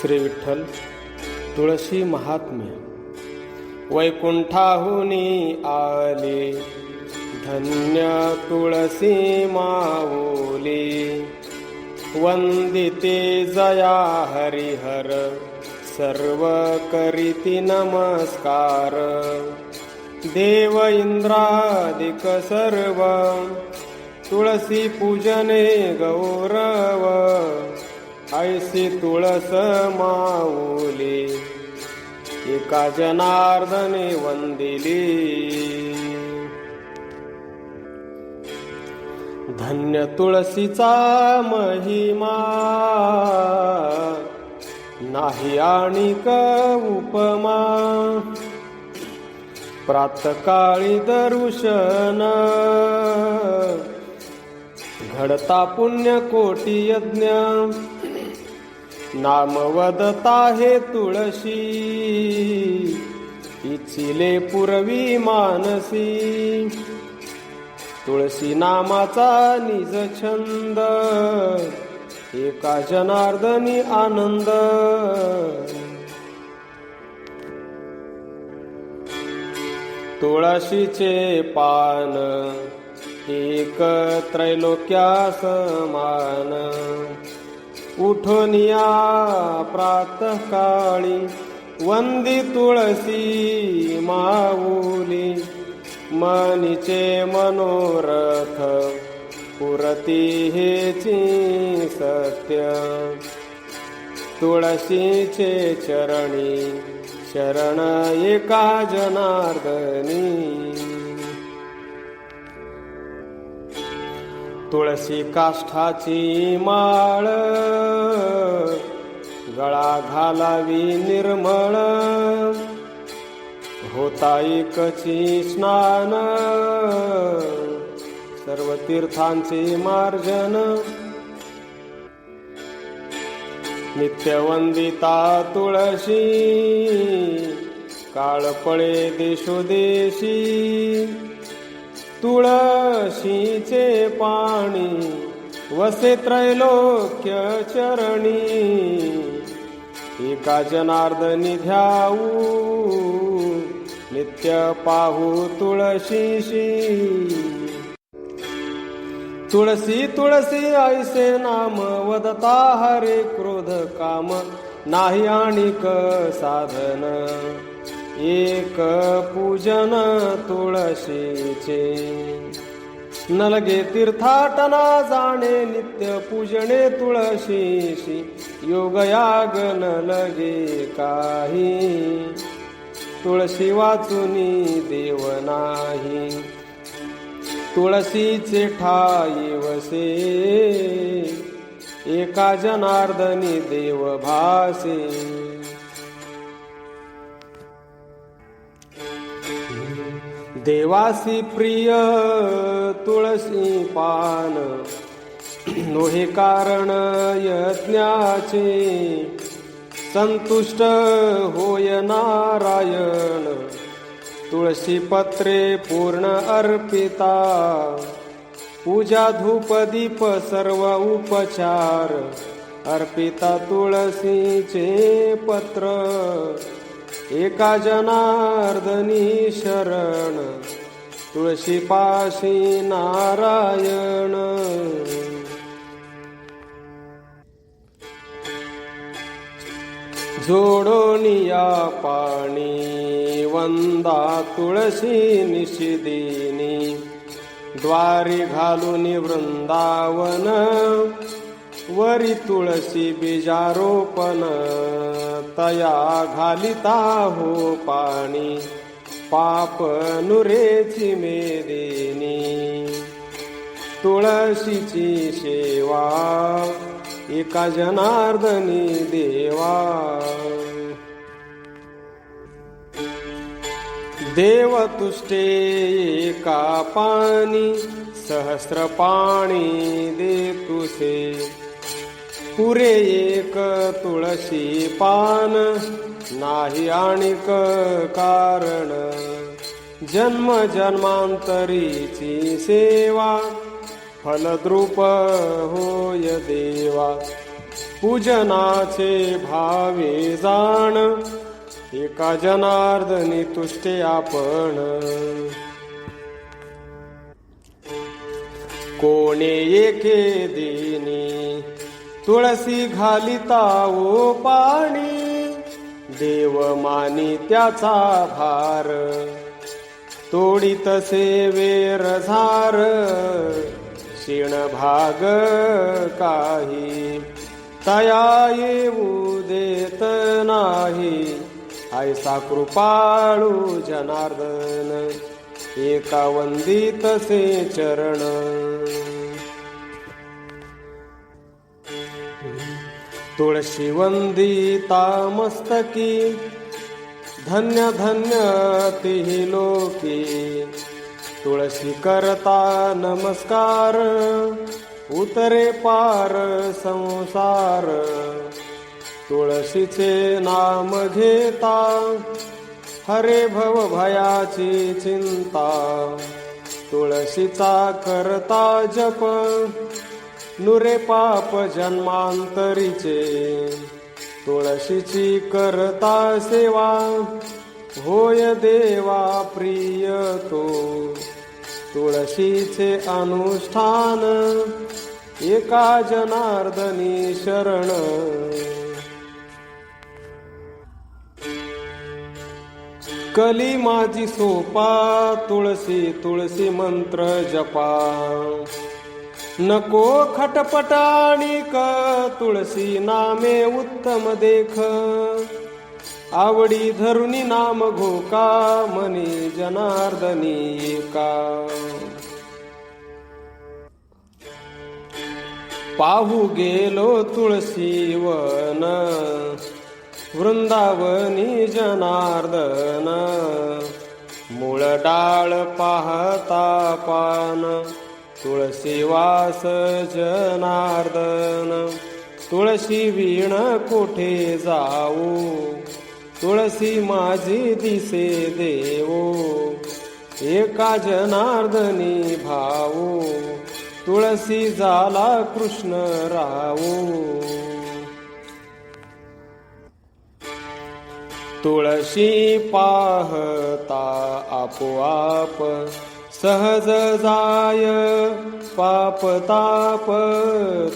श्री विठ्ठल तुळशी महात्म्य. वैकुंठाहुनी आली धन्य तुळसी माऊली, वंदिते जया हरिहर सर्व करीती नमस्कार. देव इंद्रादिक सर्व तुळसी पूजने गौरव, ऐसी तुळस माऊली एका जनार्दने वंदिली. धन्य तुळसीचा महिमा नाही आणिक उपमा, प्रातकाळी दर्शन घडता पुण्य कोटी यज्ञ. नाम वदता हे तुळशी इच्छिले पूर्वी मानसी. तुळशी नामाचा निज छंद एका जनार्दनी आनंद. तुळशीचे पान एक त्रैलोक्या समान, उठोनिया प्रातःकाळी वंदी तुळसी माऊली. मनीचे मनोरथ पुरती हेची सत्य, तुळशीचे चरणी शरण एका जनार्दनी. तुळशी काष्ठाची माळ गळा घालावी निर्मळ, होता एकची स्नान सर्व तीर्थांचे मार्जन. नित्यवंदिता तुळशी काळपळे देशोदेशी. तुळशीचे पाणी वसे त्रैलोक्य चरणी, एका जनार्दनी ध्याऊ नित्य पाहू तुळशीशी. तुळसी तुळसी ऐसे नाम वदता हरे क्रोध काम, नाही आणिक साधन एक पूजन तुळशीचे. नलगे तीर्थाटना जाणे नित्य पूजने तुळशीशी, योगयाग न लगे काही तुळशी वाचुनी देव नाही. तुळशीचे ठाई वसे एका जनार्दनी देव भासे. देवासी प्रिय तुळसी पान, नोहे कारण यज्ञाचे. संतुष्ट होय नारायण तुळशी पत्रे पूर्ण अर्पिता. पूजा धूप दीप सर्व उपचार अर्पिता तुळशीचे पत्र. एका जनार्दनी शरण तुळशी पाशी नारायण. जोडोनिया पाणी वंदा तुळशी निशिदिनी, द्वारी घालून वृंदावन वरी तुळशी बीजारोपण. तया घालिता हो पाणी पाप नुरेची मेदिनी. तुळशीची सेवा एका जनार्दनी देवा. देव तुष्टे एका पाणी सहस्र पाणी दे तुसे. पुरे एक तुळशी पान नाही आणिक कारण. जन्म जन्मांतरीची सेवा फलद्रूप होय देवा. पूजनाचे भावे जाण, एका जनार्दनी तुष्टे आपण. कोणे एके दिनी तुळसी घालिता ओ पाणी, देव मानी त्याचा भार, तोडीत सेवेर झार, क्षीण भाग काही तया येऊ देत नाही. ऐसा कृपाळू जनार्दन, एका वंदित से चरण. तुळशी वंदिता मस्तकी, धन्य धन्य तिहि लोकी. तुळशी करता नमस्कार, उतरे पार संसार. तुळशीचे नाम घेता, हरे भव भयाची चिंता. तुळशीचा करता जप, नुरे पाप जन्मांतरीचे. तुळशीची करता सेवा, होय देवा प्रिय तो. तुळशीचे अनुष्ठान, एका जनार्दनी शरण. कली माझी सोपा, तुळसी तुळसी मंत्र जपा. नको खटपटाणिक, तुळसी नामे उत्तम देख. आवडी धरुनी नाम घोका, मनी जनार्दनी एका. पाहू गेलो तुळसी वन, वृंदावनी जनार्दन. मूळ डाळ पाहता पान, तुळसी वास जनार्दन. तुळशी वीण कोठे जाऊ, तुळसी माझी दिसे देवो. एका जनार्दनी भाऊ, तुळसी झाला कृष्ण रावो. तुळशी पाहता आपोआप, सहज जाय पाप ताप.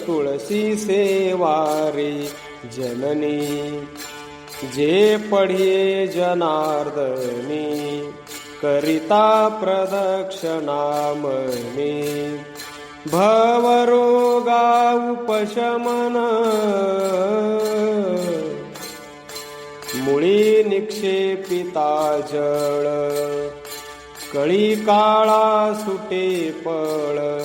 तुळसी सेवारी जननी, जे पढे जनार्दनी. करिता प्रदक्षिणा मनी, भवरोगा उपशमन. मुळी निक्षेपिता जळ, कळी काळा सुटे पळ.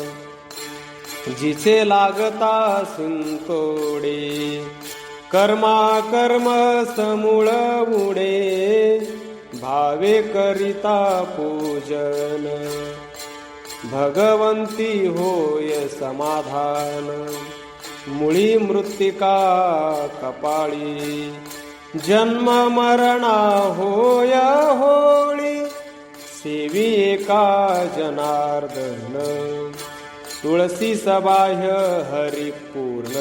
जिचे लागता सिंतोडे, कर्मा कर्म समूळ उडे. भावे करिता पूजन, भगवंती होय समाधान. मुळी मृत्तिका कपाळी, जन्म मरणा होय होळी. सेवी एका जनार्दन, तुळसी सबाह्य हरिपूर्ण.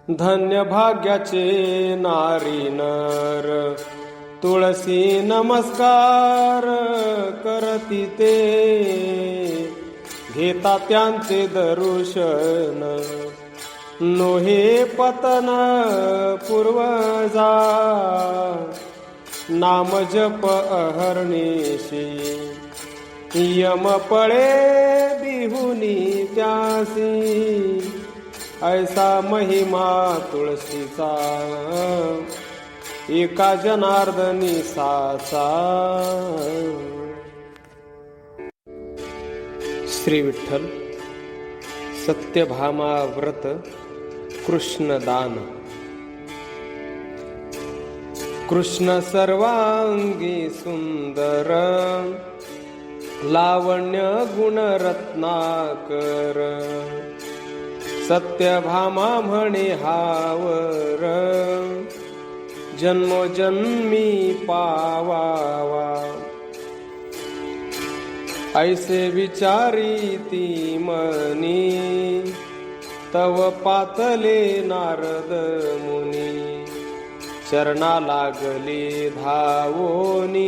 धन्य भाग्याचे नारी नर, तुळसी नमस्कार करती ते. घेता त्यांचे दर्शन, नोहे पतन पूर्वजा. नाम जप अहर्निशी, यम पळे बिहुनी त्यासी. ऐसा महिमा तुळशीचा, एका जनार्दनी साचा. श्री विठ्ठल. सत्यभामा व्रत कृष्णदान. कृष्ण सर्वांगी सुंदर, लावण्य गुणरत्नाकर. सत्यभामा म्हणे हावर, जन्मोजन्मी पावावा. ऐसे विचारी ती मनी, तव पातले नारद मुनी. चरणा लागली धावोनी,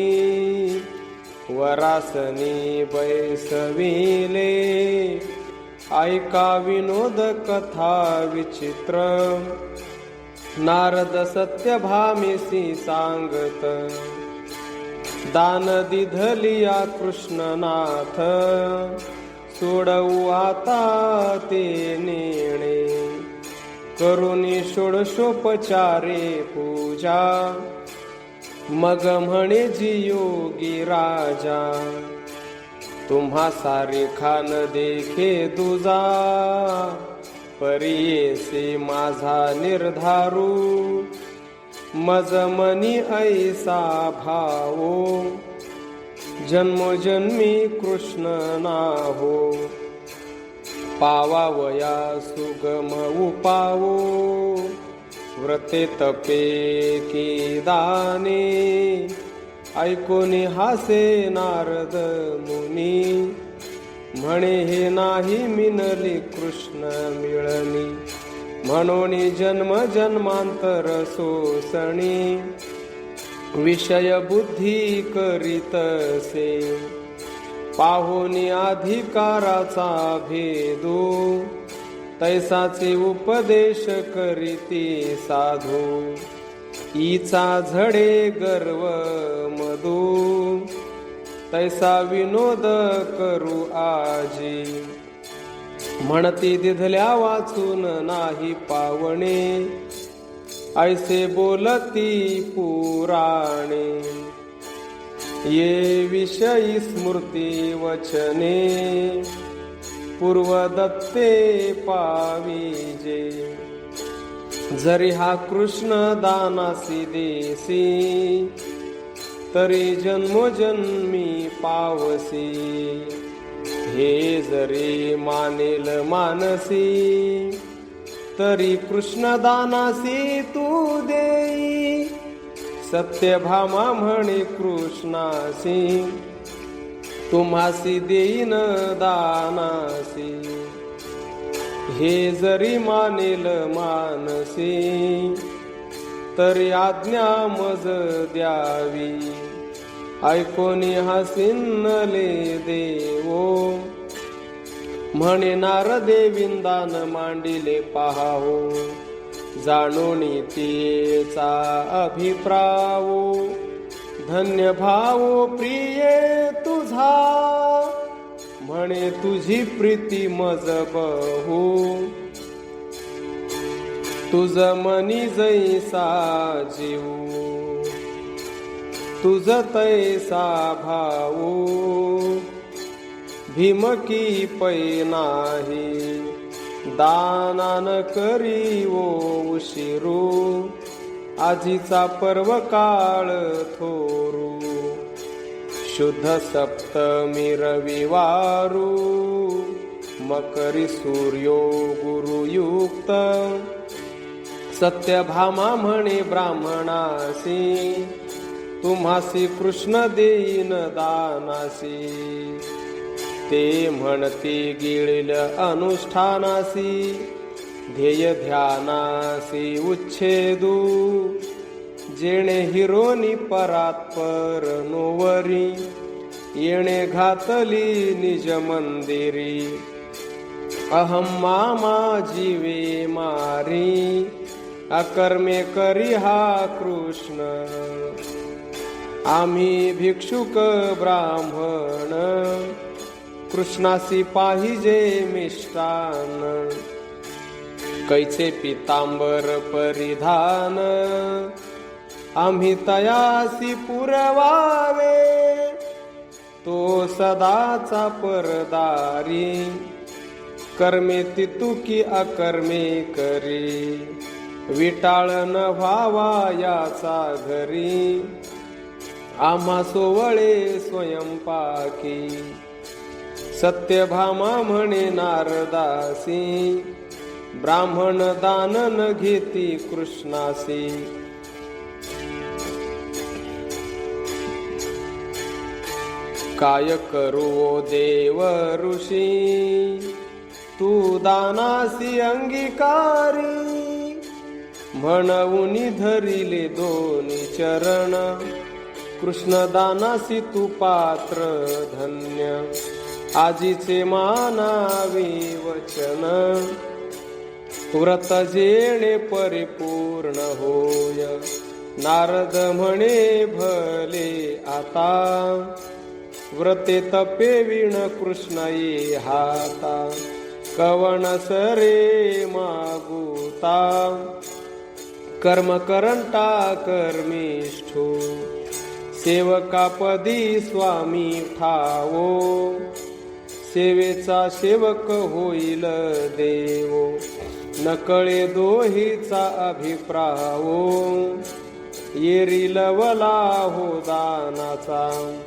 वरासनी बैसविले. ऐका विनोद कथा विचित्र, नारद सत्यभामेसी सांगत. दान दिधलिया कृष्णनाथ, सोडवू आता ते नेणे. करुणी षोडशोपचारे पूजा, मग म्हणे जी योगी राजा. तुम्हा सारे खान देखे दुजा, परियेसे माझा निर्धारू. मज मनी ऐसा भावो, जन्मोजन्मी कृष्ण ना हो. पावावया सुगम उपावो, व्रते तपे की दाने. ऐकोनी हासे नारद मुनी, म्हणे हे नाही मिनली कृष्ण मिळणी. म्हणून जन्म जन्मांतर सोसणी, विषय बुद्धी करीतसे. पाहुनी अधिकाराचा भेदू, तैसाचे उपदेश करीती साधू. ईचा झडे गर्व मधू, तैसा विनोद करू आजी. म्हणती दिधल्या वाचून नाही पावणे, ऐसे बोलती पुराणे. ये विषयी स्मृती वचने, पूर्वदत्ते पाविजे. जरी हा कृष्ण दानासी देसी, तरी जन्मोजन्मी पावसी. हे जरी मानेल मानसी, तरी कृष्ण दानासी तू देई. सत्यभामा म्हणे कृष्णासी, तुम्हासी देईन दानासी. हे जरी मानेल मानसी, तरी आज्ञा मज द्यावी. ऐकोनी हसिनले देवो, म्हणे नारदे विंदान मांडिले पाहावो. जाणोनी तिचा अभिप्रावो, धन्य भावो प्रिये तुझा. म्हणे तुझी प्रीती मज बहु, तुझ मनी जैसा जीव. तुझ तैसा भाऊ, भीमकी पै नाही. दानान करीवो उशिरू, आजीचा पर्व काळ थोरू. शुद्ध सप्तमी रविवारू, मकरी सूर्यो गुरुयुक्त. सत्यभामा म्हणे ब्राह्मणासी, तुम्हासी कृष्ण देईन दानासी. ते म्हणती गिळील अनुष्ठानासी, ध्येय ध्यानासी उच्छेदू. जेणे हिरोनी परात्पर नोवरी, येणे घातली निज मंदिरी. अहम मामा जीवे मारी, अकर्मे करी हा कृष्ण. आम्ही भिक्षुक ब्राह्मण, कृष्णासी पाहिजे मिष्टान. कैचे पितांबर परिधान, आम्ही तयासी पुरवावे. तो सदाचा परदारी, कर्मे तितुकी अकर्मे करी. विटाळ न व्हावा याचा घरी, आम्हा सोवळे स्वयंपाकी. सत्यभामा म्हणे नारदासी, ब्राह्मण दान न घेती कृष्णासी. काय करू ओ देव ऋषी, तू दानासी अंगीकारी. म्हणून धरिले दोन्ही चरण, कृष्ण दानासी तू पात्र धन्य. आजीचे मानावे वचन, व्रत जेणे परिपूर्ण होय. नारद म्हणे भले आता, व्रते तपे विण कृष्ण ये हाता. कवण सरे मागुता, कर्म करंटा कर्मिष्ठो. सेवकापदी स्वामी ठावो, सेवेचा सेवक होईल देवो. नकळे दोहीचा अभिप्रावो, येरी लवला हो दानाचा.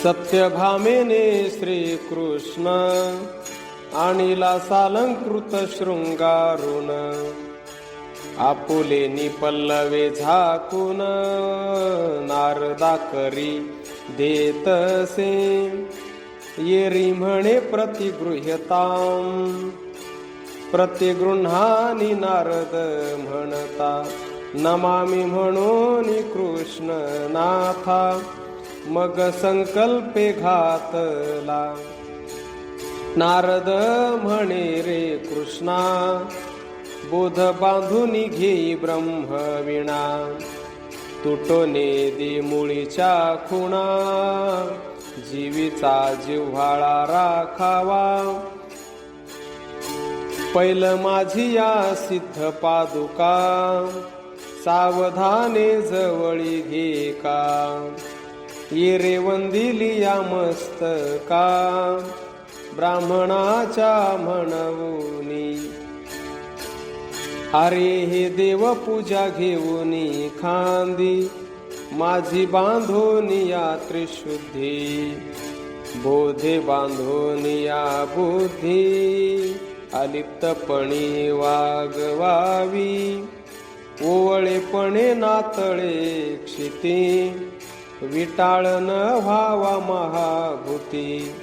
सत्यभामेने श्रीकृष्ण, आणिला सालंकृत शृंगारून. आपुलेनी पल्लवे झाकून, नारदा करी देतसे. येरी म्हणे प्रतिगृह्यताम, प्रतिगृह्णानी नारद म्हणता. नमामि म्हणून कृष्ण नाथा, मग संकल्पे घातला. नारद म्हणे रे कृष्णा, बोध बांधून घेई ब्रह्मवीणा. तुटोने दे मुळीच्या खुणा, जीवीचा जिव्हाळा राखावा. पैल माझी या सिद्ध पादुका, सावधाने जवळी घे का. ये रे वंदिली या मस्तका, ब्राह्मणाच्या म्हणवुनी. अरे हे देव पूजा घेऊनी खांदी, माझी बांधोनिया त्रिशुद्धी. बोधे बांधोनिया बुद्धी, अलिप्तपणी वागवावी. ओवळेपणे नातळे क्षिती, विटाळ न व्हावा महाभूती.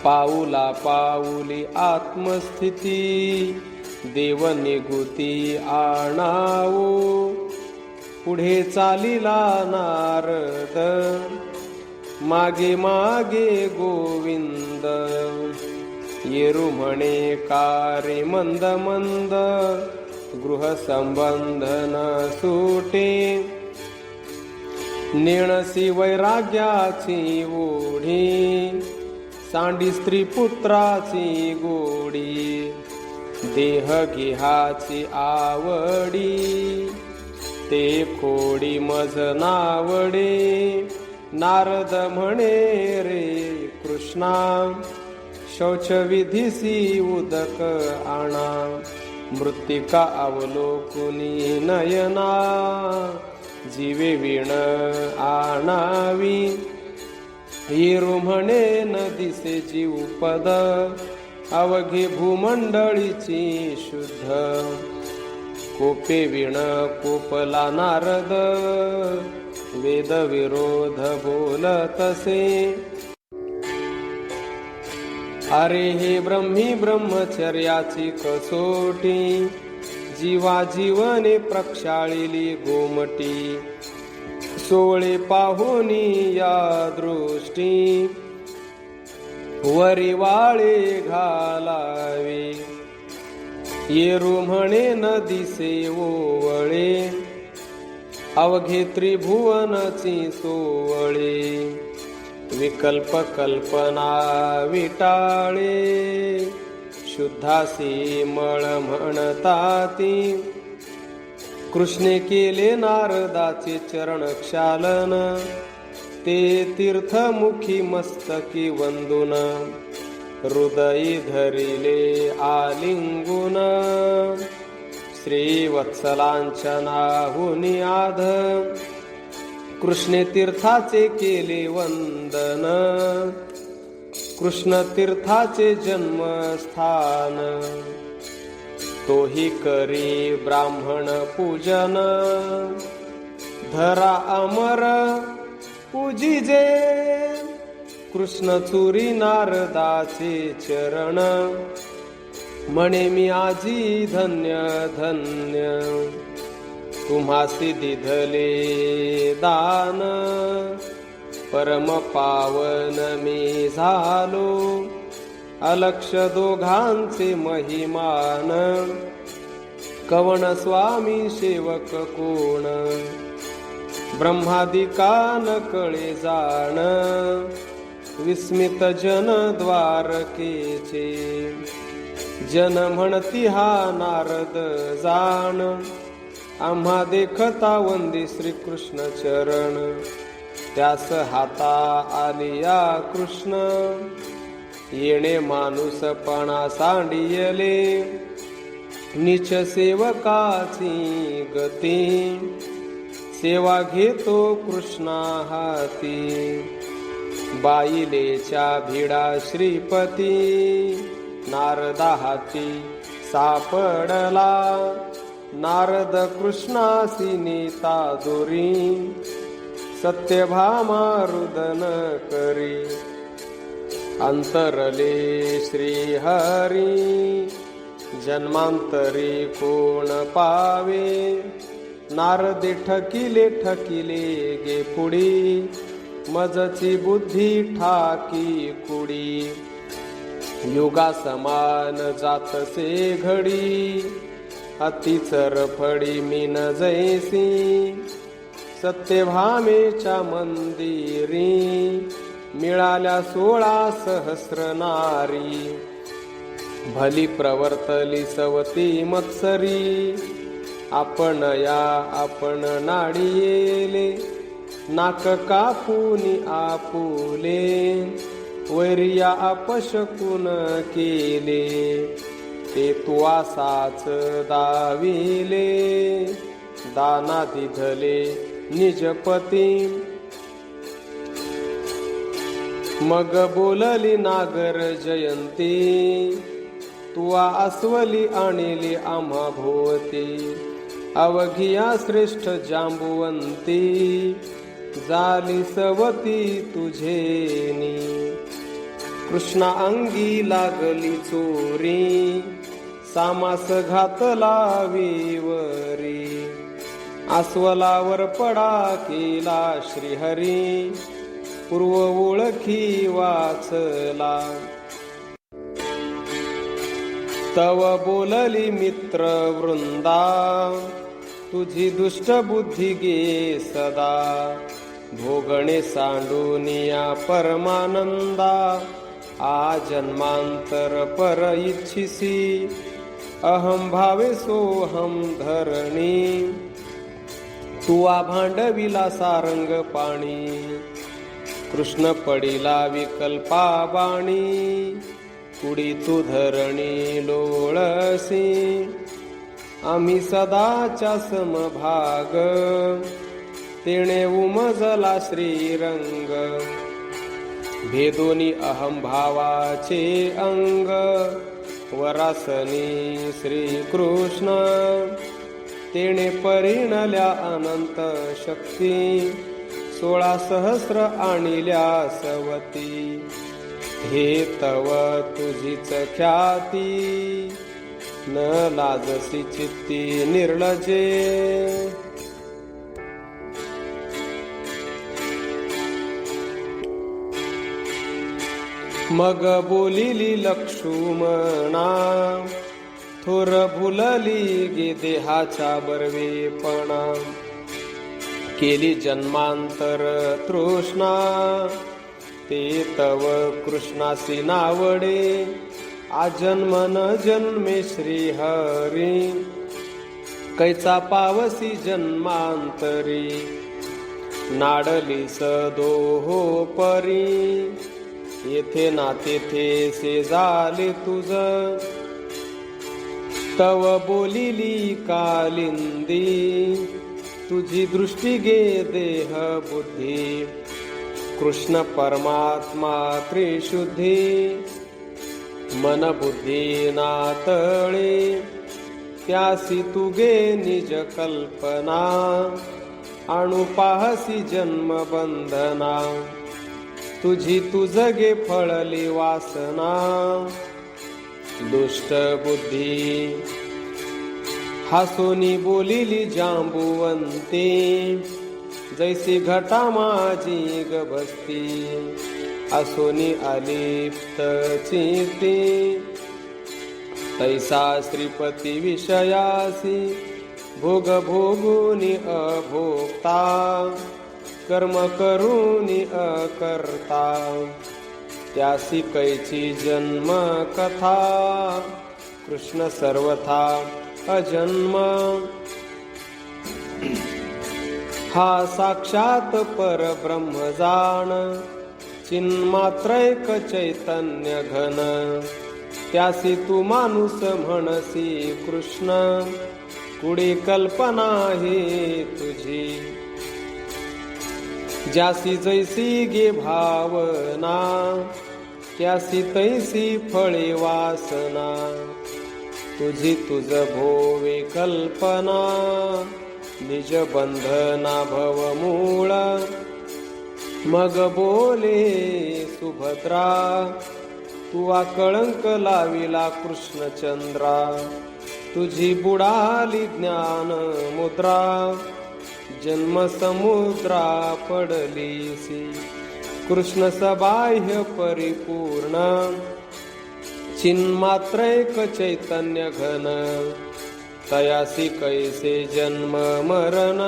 पाऊला पाऊली आत्मस्थिती, देव निगुती आणावो. पुढे चालिला नारद, मागे मागे गोविंद. येरू म्हणे कारे मंद मंद, गृहसंबंधन सुटे. नेणसी वैराग्याची ओढी, सांडी स्त्री पुत्राची गोडी. देह गेहाची आवडी, ते खोडी मज नावडे. नारद म्हणे रे कृष्णा, शौचविधीसी उदक आणा. मृत्तिका अवलोकुनी नयना, जीवे विण आणावी. येरू म्हणे न दिसे जीवपद, अवघे भूमंडळीची शुद्ध. कोपे विण कोपला नारद, वेद विरोध बोलतसे. अरे हे ब्रह्मी ब्रह्मचर्याची कसोटी, जीवा जीवने प्रक्षाळिली गोमटी. सोळे पाहुनी या दृष्टी, वरी वाळे घालावे. येरू म्हणे न दिसे ओवळे, अवघे त्रिभुवनची सोवळे. विकल्प कल्पना विटाळे, शुद्धासी मळ म्हणताती. कृष्णे केले नारदाचे चरण क्षालन, ते तीर्थमुखी मस्तकी वंदुन. हृदयी धरिले आलिंगुन, श्रीवत्सलांचनाहुनी आध. कृष्णे तीर्थाचे केले वंदन, कृष्ण तीर्थाचे जन्मस्थान. तोही करी ब्राह्मण पूजन, धरा अमर पूजिजे कृष्ण चुरी नारदाचे चरण म्हणे मी आजी धन्य धन्य तुम्हासी दिधले दान परम पावन मी झालो अलक्ष दोघांचे महिमान कवण स्वामी सेवक कोण ब्रह्मादिकान कळे जाण विस्मित जन द्वारकेचे जन म्हणती हा नारद जाण आम्हा देखता वंदी श्रीकृष्ण चरण त्यास हाता आलिया कृष्ण येणे माणूसपणा सांडियले नीच सेवकाची गती सेवा घेतो कृष्णा हाती बाईलेच्या भिडा श्रीपती नारदा हाती सापडला नारद कृष्णासी नेता दोरी सत्यभामा रुदन करी अंतरले श्रीहरी जन्मांतरी कोण पावे नारदे ठकिले गे पुढी मजची बुद्धी ठाकी कुडी युगा समान जातसे घडी अतिचर फडी मीन जैसी सत्यभामेच्या मंदिरी मिळाल्या 16 सहस्र नारी भली प्रवर्तली सवती मत्सरी आपण नाडियेले नाक कापूनी आपुले वैरिया अपशकुन केले ते तुवासाच दाविले दाना दिधले निजपती मग बोलली नागर जयंती तुवा अस्वली आणली आम्हा भोवती अवघिया श्रेष्ठ जांबुवंती झाली सवती तुझेनी कृष्णा अंगी लागली चोरी सामास घातला विवरी अस्वलावर पडा केला श्रीहरी पूर्व ओळखी वाचला तव बोलली मित्र वृंदा तुझी दुष्ट बुद्धी गे सदा भोगणे सांडूनिया परमानंदा आ जन्मांतर पर इच्छिसी अहम भावे सोहम धरणी तुवा भांडविला सारंग पाणी कृष्ण पडिला विकल्पा बाणी कुडी तू धरणी लोळसी आम्ही सदाच्या समभाग तेणे उमजला श्रीरंग भेदोनी अहम भावाचे अंग वरासनी श्रीकृष्ण तेणे परिणल्या अनंत शक्ती 16 सहस्र आणिल्या सवती हे तव तुझीच ख्याती न लाजसी चित्ती निर्लजे मग बोलिली लक्ष्मणा थोर भुलली गे देहाच्या बरवेपणा केली जन्मांतर तृष्णा ते तव कृष्णासी नावडे आजन्म न जन्मे श्रीहरी कैचा पावसी जन्मांतरी नाडली सदोहो परी येथे ना तेथे से झाले तुझ तव बोलिली कालिंदी तुझी दृष्टी गे देह बुद्धी कृष्ण परमात्मा त्रिशुद्धी मन बुद्धी नातळे त्यासी तुगे निज कल्पना आणू पाहसी जन्म बंधना, तुझी तू जगे फळली वासना. दुष्ट बुद्धी हासोनी बोलिली जांबुवंते, जैसी घटा माझी ग बसती, असोनी अलिप्त चित्ते. तैसा श्रीपती विषयासी, भोग भोगुनी अभोक्ता, कर्म करूनी अकर्ता. त्यासी कैची जन्म कथा, कृष्ण सर्वथा अजन्म. हा साक्षात परब्रह्म जाण, चिन्मात्रैक चैतन्य घन. त्यासी तू माणूस म्हणसी कृष्ण, कुडी कल्पना हे तुझी. ज्यासी जैसी गे भावना, त्यासी तैसी फळे वासना. तुझी तुझ भोवे कल्पना, निज बंधना भव मूळ. मग बोले सुभद्रा, तू कळंक लाविला कृष्णचंद्रा. तुझी बुडाली ज्ञान मुद्रा, जन्म समुद्रा पडलीसी. कृष्ण सबाह्य परिपूर्ण, चिन्मात्रैक चैतन्य घन. तयासी कैसे जन्म मरण,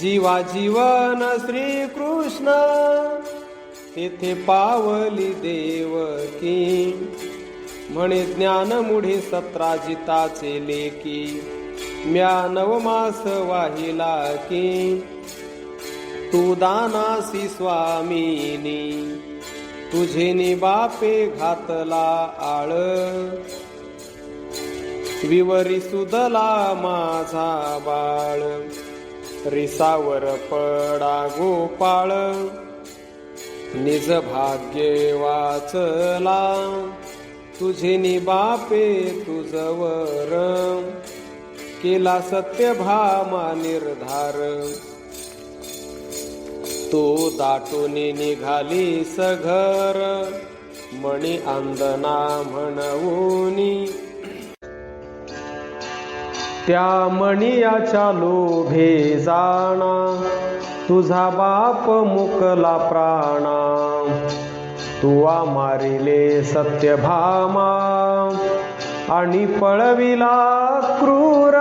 जीवा जीवन श्रीकृष्ण. तेथे पावली देवकी, म्हणे ज्ञान मुढे सत्राजिताचे लेकी. म्या नवमास वाहिला की, तू दानासी स्वामिनी. तुझेनी बापे घातला आळ, विवरी सुदला माझा बाळ. रिसावर पडा गोपाळ, निज भाग्य वाचला. तुझेनी बापे तुझवर, केला सत्यभामा निर्धार. तो दाटून निघाली सघर, मणी अंदना म्हणूनी. त्या मणियाच्या लोभे जाणा, तुझा बाप मुकला प्राणा. तुवा मारिले सत्यभामा, आणि पळविला क्रूर.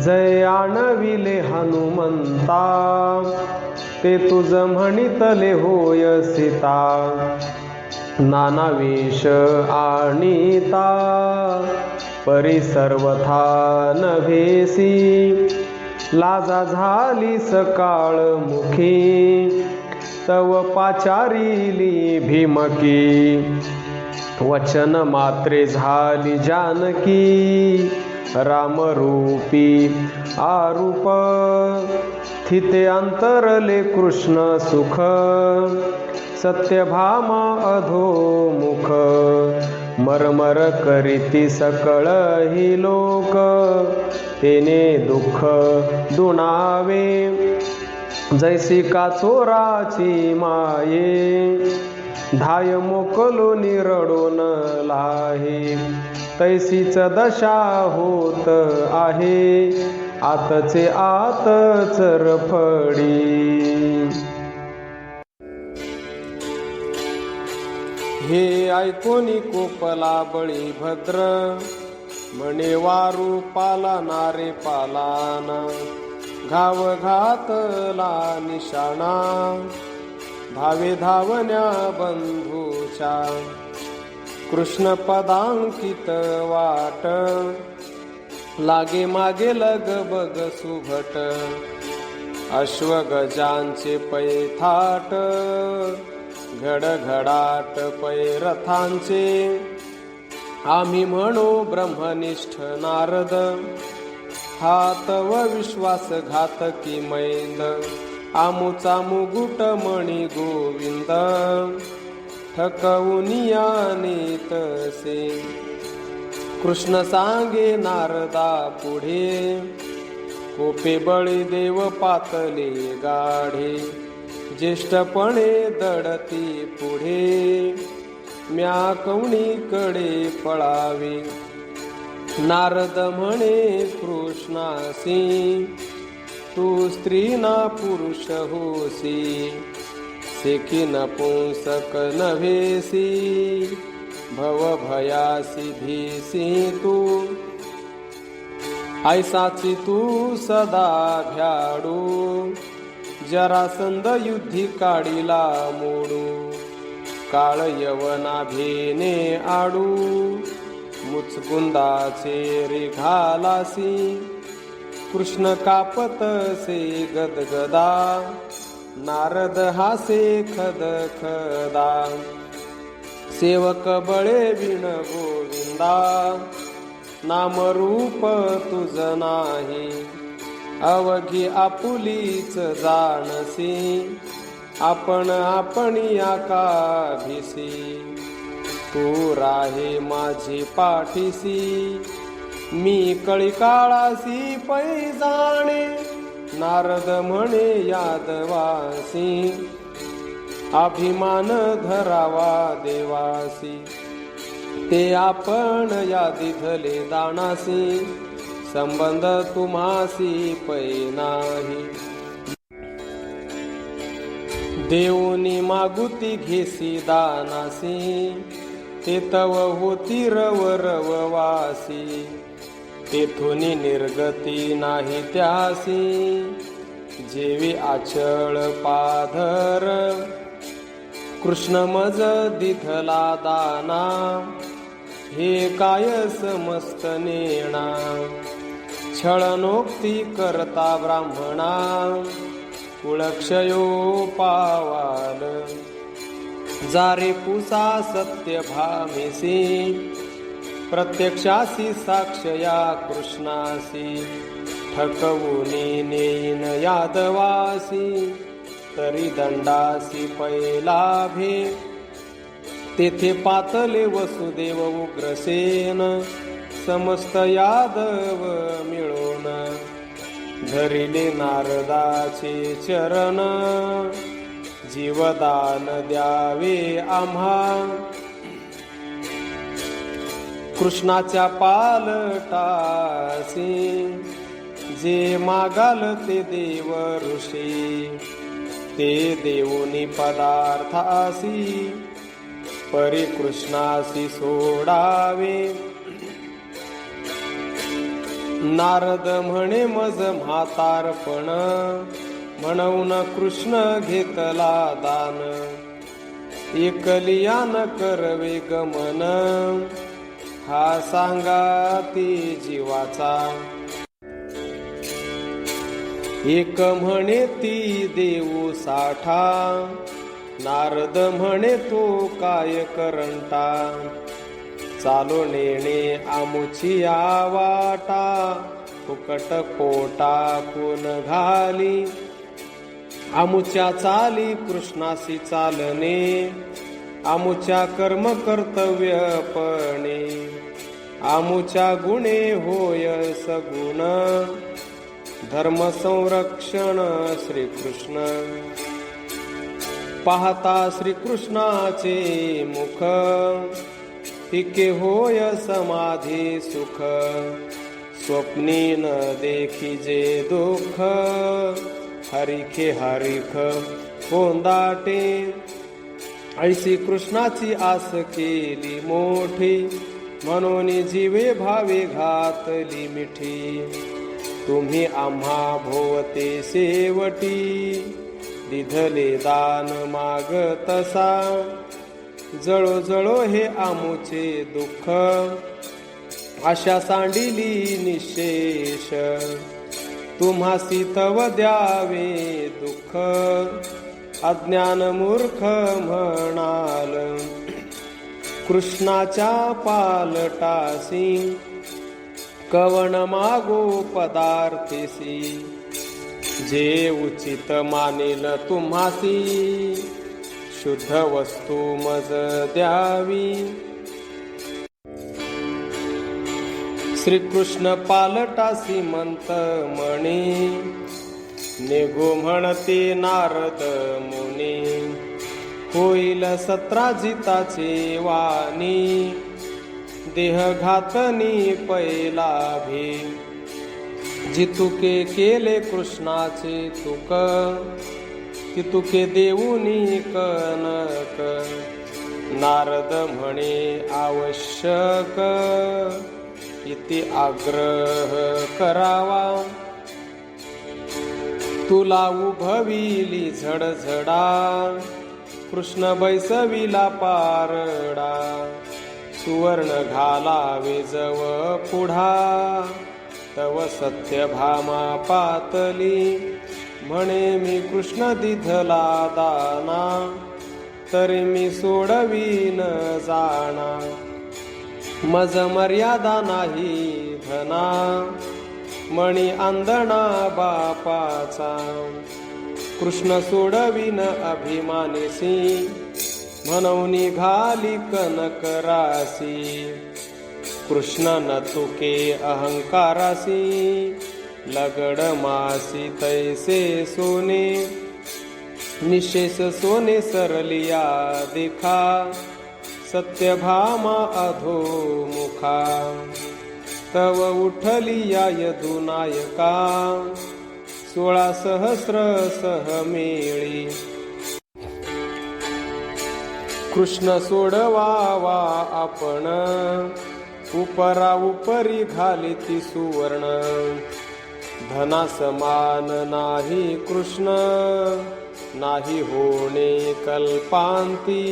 जय आणविले हनुमंता, ते तुझ म्हणितले होय सीता. नाना वेश आणिता, परी सर्वथा नभेसी. लाजा झाली सकाळ मुखी, तव पाचारिली भीमकी. वचन मात्रे झाली जानकी, रामरूपी आरूप. थिते अंतरले कृष्ण सुख, सत्यभामा अधोमुख. मरमर करीती सकळ ही लोक, तेने दुःख दुणावे. जैसी का चोराची माये, धाय मोकलो निरडोन लाहे. तैसीच दशा होत आहे, आतचे आत चरफडी. हे ऐकोनी कोपला बळी भद्र, म्हणे वारू पाला नारे पालाना. घाव घातला निशाणा, धावे धावण्या बंधूच्या. कृष्ण पदांकित वाट, लागे मागे लग बग सुभट. अश्वगजांचे पैथाट, घडघडाट पैरथांचे. आम्ही म्हणू ब्रह्मनिष्ठ नारद, हा तव विश्वासघातकी मैंद. आमुचा मुगुट मणी गोविंद, ठकवुनिया नेतसे. कृष्ण सांगे नारदा पुढे, कोपे बळी देव पातले गाढे, ज्येष्ठपणे दडती पुढे, म्या कवणीकडे पळावे. नारद म्हणे कृष्णासी, तू स्त्री ना पुरुष होसी, सेकी नपुंसक नव्हेसी, भवभयासी भीसी तू. ऐसाची तू सदा भ्याडू, जरासंध युद्धी काढिला मोडू. काळ यवना भेने आडू, मुचकुंदाचे रे घालासी. कृष्ण कापतसे गदगदा, नारद हासे खदखदा. सेवक बळे विण गोविंदा, नामरूप तुझ नाही. अवघी आपुलीच जाणसी, आपण आपणिया का भिसी. तू राहे माझी पाठीसी, मी कळी काळासी पै जाणे. नारद म्हणे यादवासी, अभिमान धरावा देवासी. ते आपण या दिधले दानासी, संबंध तुम्हासी पै नाही. देऊनी मागुती घेसी दानासी, ते तव होती रव रव वासी. तेथुनी निर्गती नाही त्यासी, जेवी आचळ पाधर. कृष्ण मज दिधला दाना, हे काय समस्त नेणा. छळनोक्ती करता ब्राह्मणा, कुळक्षयो पावाल. जारे पुसा सत्य भामेसी, प्रत्यक्षासी साक्षया कृष्णासी. ठकवुनी नेईन यादवासी, तरी दंडासी पैलाभे. तेथे पातले वसुदेव उग्रसेन, समस्त यादव मिळून. धरिले नारदाचे चरण, जीवदान द्यावे आम्हा. कृष्णाच्या पालटासी, जे मागाल ते देव ऋषी. ते देऊनी पदार्थासी, परी कृष्णासी सोडावे. नारद म्हणे मज म्हातारपण, म्हणून कृष्ण घेतला दान. एकलिया न करवे गमन, हा सांगा ती जीवाचा. एक म्हणे ती देऊ साठा, नारद म्हणे तो काय करंटा. चालो नेणे आमुची आवाटा, फुकट पोटा कोण घाली. आमुच्या चाली कृष्णासी चालणे, आमुच्या कर्म कर्तव्यपणे. आमुच्या गुणे होय सगुण, धर्म संरक्षण श्रीकृष्ण. पाहता श्रीकृष्णाचे मुख, फिके होय समाधी सुख. स्वप्नी न देखिजे दुःख, हरिखे हरिख कोंदाटे. ऐशी कृष्णाची आस केली मोठी, म्हणून जीवे भावे घातली मिठी. तुम्ही आम्हा भोवते शेवटी, दिधले दान मागतसा. जळो जळो हे आमुचे दुःख, आशा सांडिली निशेष. तुम्हासी तव द्यावे दुःख, अज्ञान मूर्ख म्हणाल. कृष्णाच्या पालटासी, कवण मागो पदार्थीसी. जे उचित मानेल तुम्हासी, शुद्ध वस्तू मज द्यावी. श्रीकृष्ण पालटासी म्हणत म्हणे, निघो म्हणते नारद मुनी, होईल सत्राजिताचे वाणी, देह घातनी पैला भी, जितुके केले कृष्णाचे तुक, तितुके देऊनी कनक, नारद म्हणे आवश्यक, इति आग्रह करावा, तुला उभविली झडझडा, कृष्ण बैसविला पारडा, सुवर्ण घालावे जव पुढा, तव सत्यभामा पातली, म्हणे मी कृष्ण दिधला दाना, तरी मी सोडवीन जाणा, मज मर्यादा नाही धना, मणी अंधणा बापाचा, कृष्ण सोडविन अभिमानीसी, म्हणून घाली कनक राशी, कृष्ण न तुके अहंकारासी, लगड मासी तैसे सोने, निशेष सोने सरलिया देखा, सत्यभामा अधोमुखा, तव उठलिया यदुनायका, 16 सहस्र सहमेळी, कृष्ण सोडवावा आपण, उपरा उपरी घालिती सुवर्ण, धना समान नाही कृष्ण, नाही होणे कल्पांती,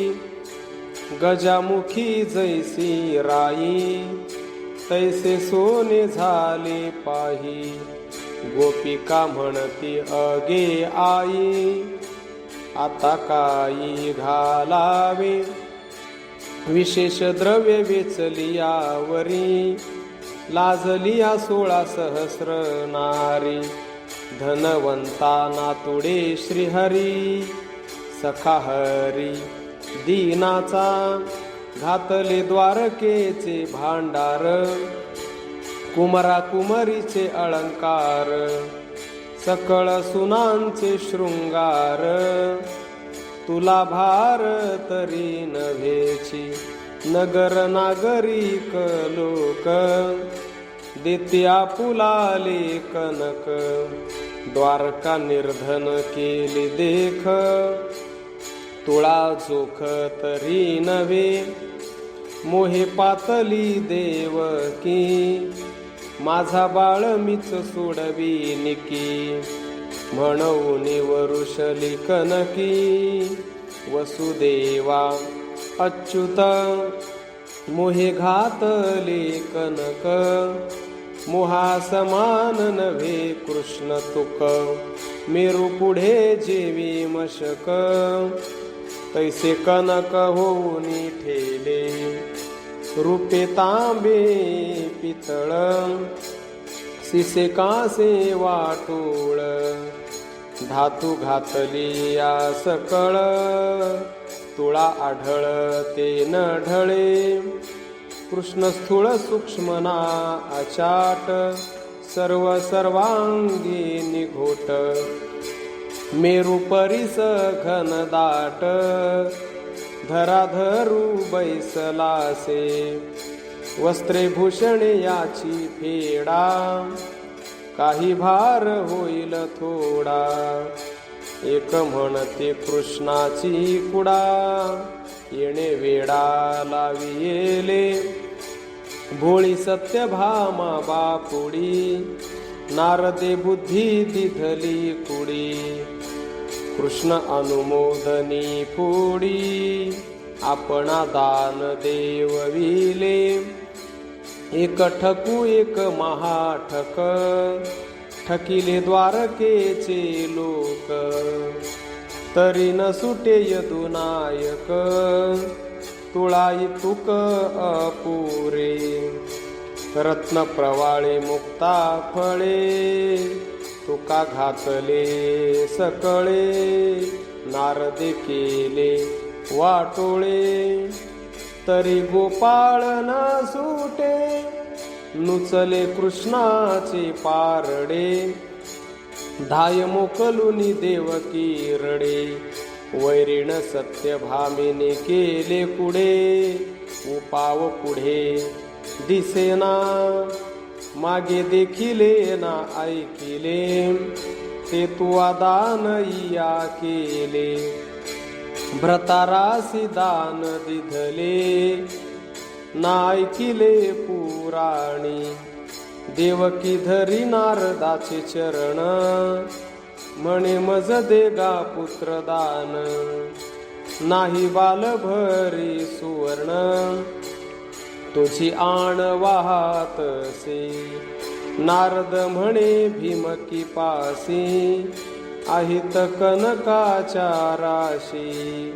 गजामुखी जैसी राई, तैसे सोने झाले पाही, गोपिका म्हणती अगे आई, आता काही घालावे, विशेष द्रव्य वेचलियावरी, लाजलिया 16 सहस्र नारी, धनवंता नातुडे श्रीहरी, सखा हरी दीनाचा, घातले द्वारकेचे भांडार, कुमरा कुमरीचे अलंकार, सकळ सुनांचे शृंगार, तुला भार तरी नव्हेची, नगर नागरिक लोक, देते आपुलाले कनक, द्वारका निर्धन केली देख, तुळा जोख तरी नव्हे, मोहे पातली देवकी, माझा बाळ मीच सोडवी निकी, म्हणून वरुषली कनकी, वसुदेवा अच्युत, मोहे घातले कनक, मोहा समान नव्हे कृष्ण तुक, मेरू पुढे जेवी मशक, तैसे कनक होऊनी ठेले, रूपे तांबे पितळ, सिसे कासे वाटोळ, धातू घातली या सकळ, तुळा आढळ ते न ढळे, कृष्ण स्थूळ सूक्ष्मना अचाट, सर्व सर्वांगी निघोट, मेरू परिस घनदाट, धराधरू बैसलासे, वस्त्रे भूषणे याची फेडा, काही भार होईल थोडा, एक म्हणते कृष्णाची कुडा, येणे वेडा लावी येले, भोळी सत्यभामा बापुडी, नारदे बुद्धी दिधली कुडी, कृष्ण अनुमोदनी पुडी, आपणा दान देवविले, एक ठकू एक महाठक, ठकिले द्वारकेचे लोक, तरी न सुटे यदुनायक, तुळाई तुक अपुरे, रत्न प्रवाळे मुक्ता फळे, तुका घातले सकळे, नारदे केले वाटोळे, तरी गोपाळ न सुटे, नुचले कृष्णाचे पारडे, धाय मोकलुनी देवकी रडे. वैरीण सत्यभामिनी केले कुडे, उपाव पुढे दिसेना, मागे देखिले ना ऐकिले, ते तुवा दान इया केले. भ्रतारासी दान दिधले, ना ऐकिले पुराणी. देवकी धरी नारदाचे चरण, म्हणे मज देगा पुत्रदान. नाही बाल भरी सुवर्ण, तुझी आण वाहतसे. नारद म्हणे भीमकी पासी, আহিत कनकाच्या राशी.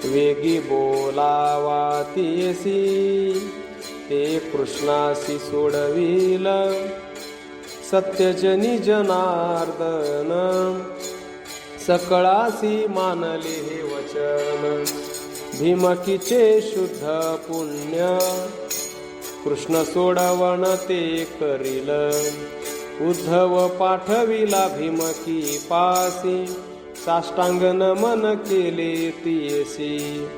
वेगी बोलावा तियसी, ते कृष्णासी सोडविल. सत्यजनी जनार्दन, सकळासी मानले हे वचन. भीमकीचे शुद्ध पुण्य, कृष्ण सोडवण ते करील. उद्धव पाठविला भीमकी पासी, साष्टांग नमन केले तियसी.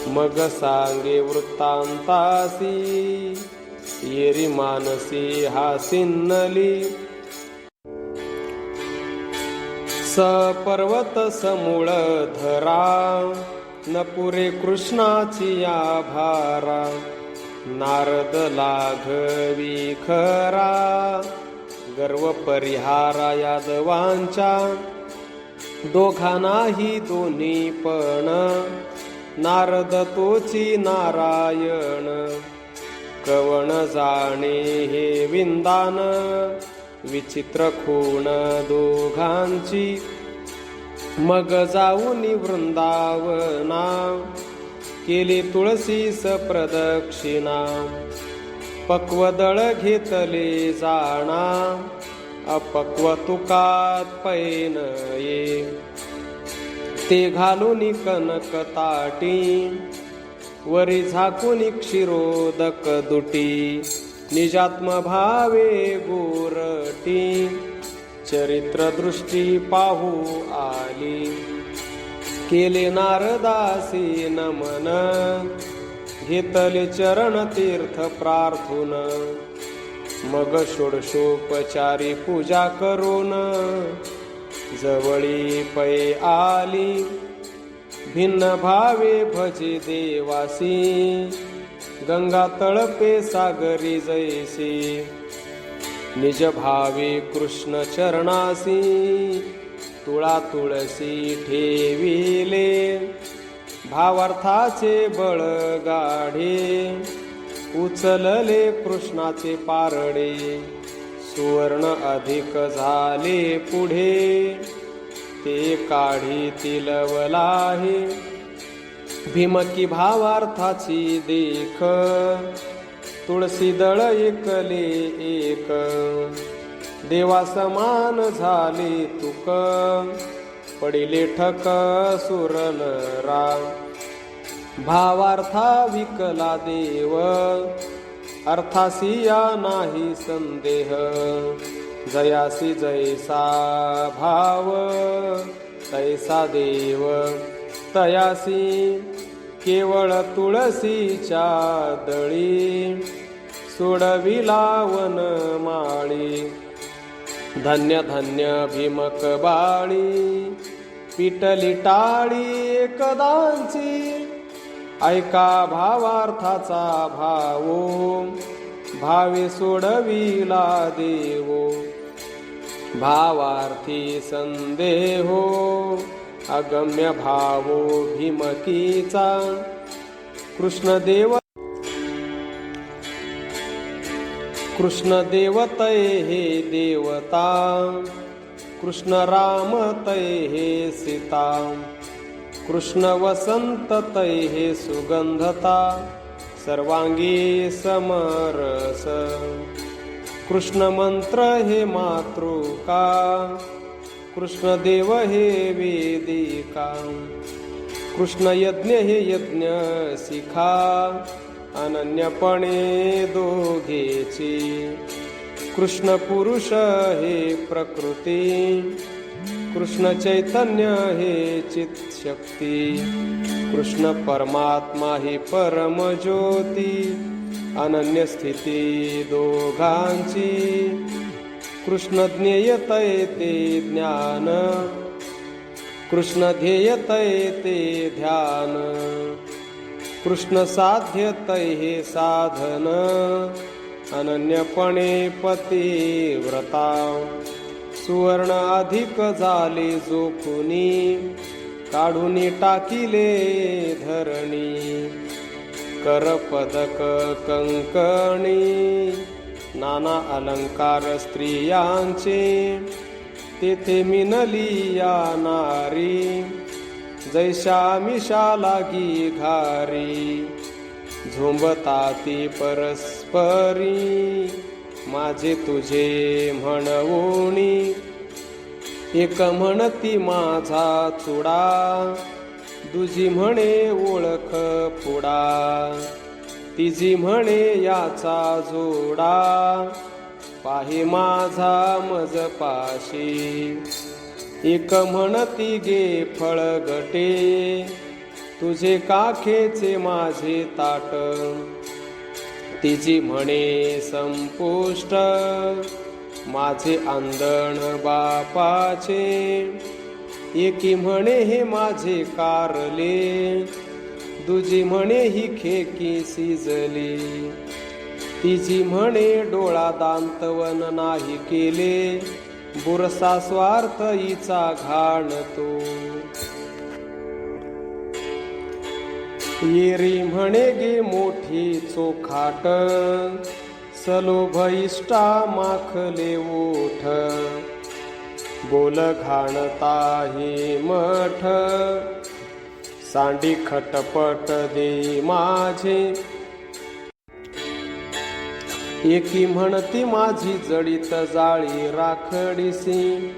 मग सांगे वृत्तांतासी, येरी मानसी हासिन्नली. पर्वत समूळ धरा, न पुरे कृष्णाची आभारा. नारद लाघवी खरा, गर्व परिहारा यादवांच्या. दोघांनाही दोन्ही पण, नारद तोची नारायण. कवण जाणे हे विंदान, विचित्र खूण दोघांची. मग जाऊनी वृंदावना, केली तुळसीस प्रदक्षिणा. पक्व दळ घेतले जाणा, अपक्व तुकात पैन ये. ते घालूनी कनक ताटी, वरी झाकुनी क्षीरोदक दुटी. निजात्म भावे गोरटी, चरित्र दृष्टी पाहू आली. केले नारदासी नमन, घेतले चरण तीर्थ प्रार्थून. मग षोडशोपचारी पूजा करून, जवळी पै आली. भिन्न भावे भजे देवासी, गंगा तळपे सागरी जैसी. निज भावे कृष्ण चरणासी, तुळा तुळसी ठेविले. भावार्थाचे बळ गाढे, उचलले कृष्णाचे पारडे. सुवर्ण अधिक झाले पुढे, ते काढी तिलवलाहे. भीमकी भावार्थाची देख, तुळसी दळ एकले एक. देवा समान झाले तुक, पडिले ठक सुरनरा. भावार्था विकला देव, अर्थासिया नाही संदेह. जयासी जैसा भाव, तैसा देव तयासी. केवळ तुळसीच्या दळी, सोडविला वनमाळी. धन्य धन्य भीमक बाळी, पिटली टाळी एकदांची. ऐका भावार्थाचा भावो, भावे सोडविला देवो. भावार्थी संदेहो, अगम्य भावो भीमकीचा. कृष्णदेव तै हे देवता, कृष्ण राम तै हे सीता. कृष्ण वसंत तै हे सुगंधता, सर्वांगी समरस. कृष्ण मंत्र हे मातृका, कृष्ण देव हे वेदिका. कृष्ण यज्ञ हे यज्ञ शिखा, अनन्यपणे दोघेची. कृष्ण पुरुष हे प्रकृती, कृष्ण चैतन्य हे चित शक्ती. कृष्ण परमात्मा ही परम ज्योती, अनन्य स्थिती दोघांची. कृष्ण ज्ञेयतय ते ज्ञान, कृष्ण ध्येयतय ते ध्यान. कृष्ण साध्यतय हे साधन, अनन्यपणे पतिव्रता. सुवर्ण अधिक झाले जोखुनी, काढून टाकिले धरणी. करपदक कंकणी, नाना अलंकार स्त्रियांचे. तेथे मिनली या नारी, जैशा मिशा लागी घारी. झुंबताती परस्परी, माझे तुझे म्हणवोनी. एक म्हणती माझा चुडा, दुजी म्हणे ओळख पुडा. तिजी म्हणे याचा जोडा, पाही माझा मजपाशी. एक म्हणती गे फळगटे, तुझे काखेचे माझे ताट. तिची म्हणे संपुष्ट, माझे आंदण बापाचे. एकी म्हणे हे माझे कारले, दुजी म्हणे ही खेकी शिजली. तिची म्हणे डोळा दांतवन नाही केले, बुरसा स्वार्थ हिचा घाणतो. येरी म्हणे गे मोठी चोखाट, सलोभ इष्टा माखले ओठ. बोल घाणता हे मठ, सांडी खटपट दे माझे. एकी म्हणती माझी जळीत जाळी राखडीसी,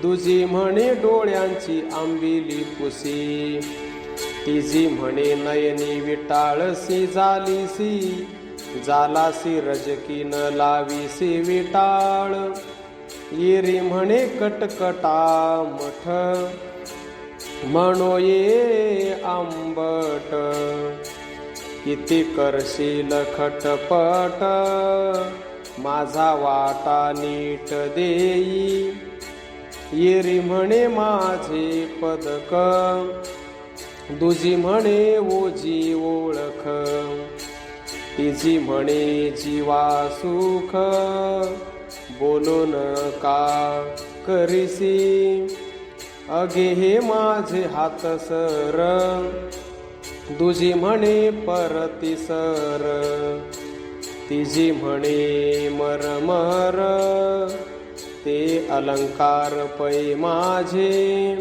दुजी म्हणे डोळ्यांची आंबिली पुसी. तिजी म्हणे नयनी विटाळसी झालीसी, जालासी रजकी न लावीसी विटाळ. येरी म्हणे कटकटा मठ, म्हणो ये आंबट. किती करशील खटपट, माझा वाटा नीट देई. येरी म्हणे माझे पदक, दुजी म्हणे ओजी ओळख. तिची म्हणे जीवा सुख, बोलून का करीसी. अगे हे माझे हात सर, दुजी म्हणे परती सर. तिजी म्हणे मरमर, ते अलंकार पै माझे.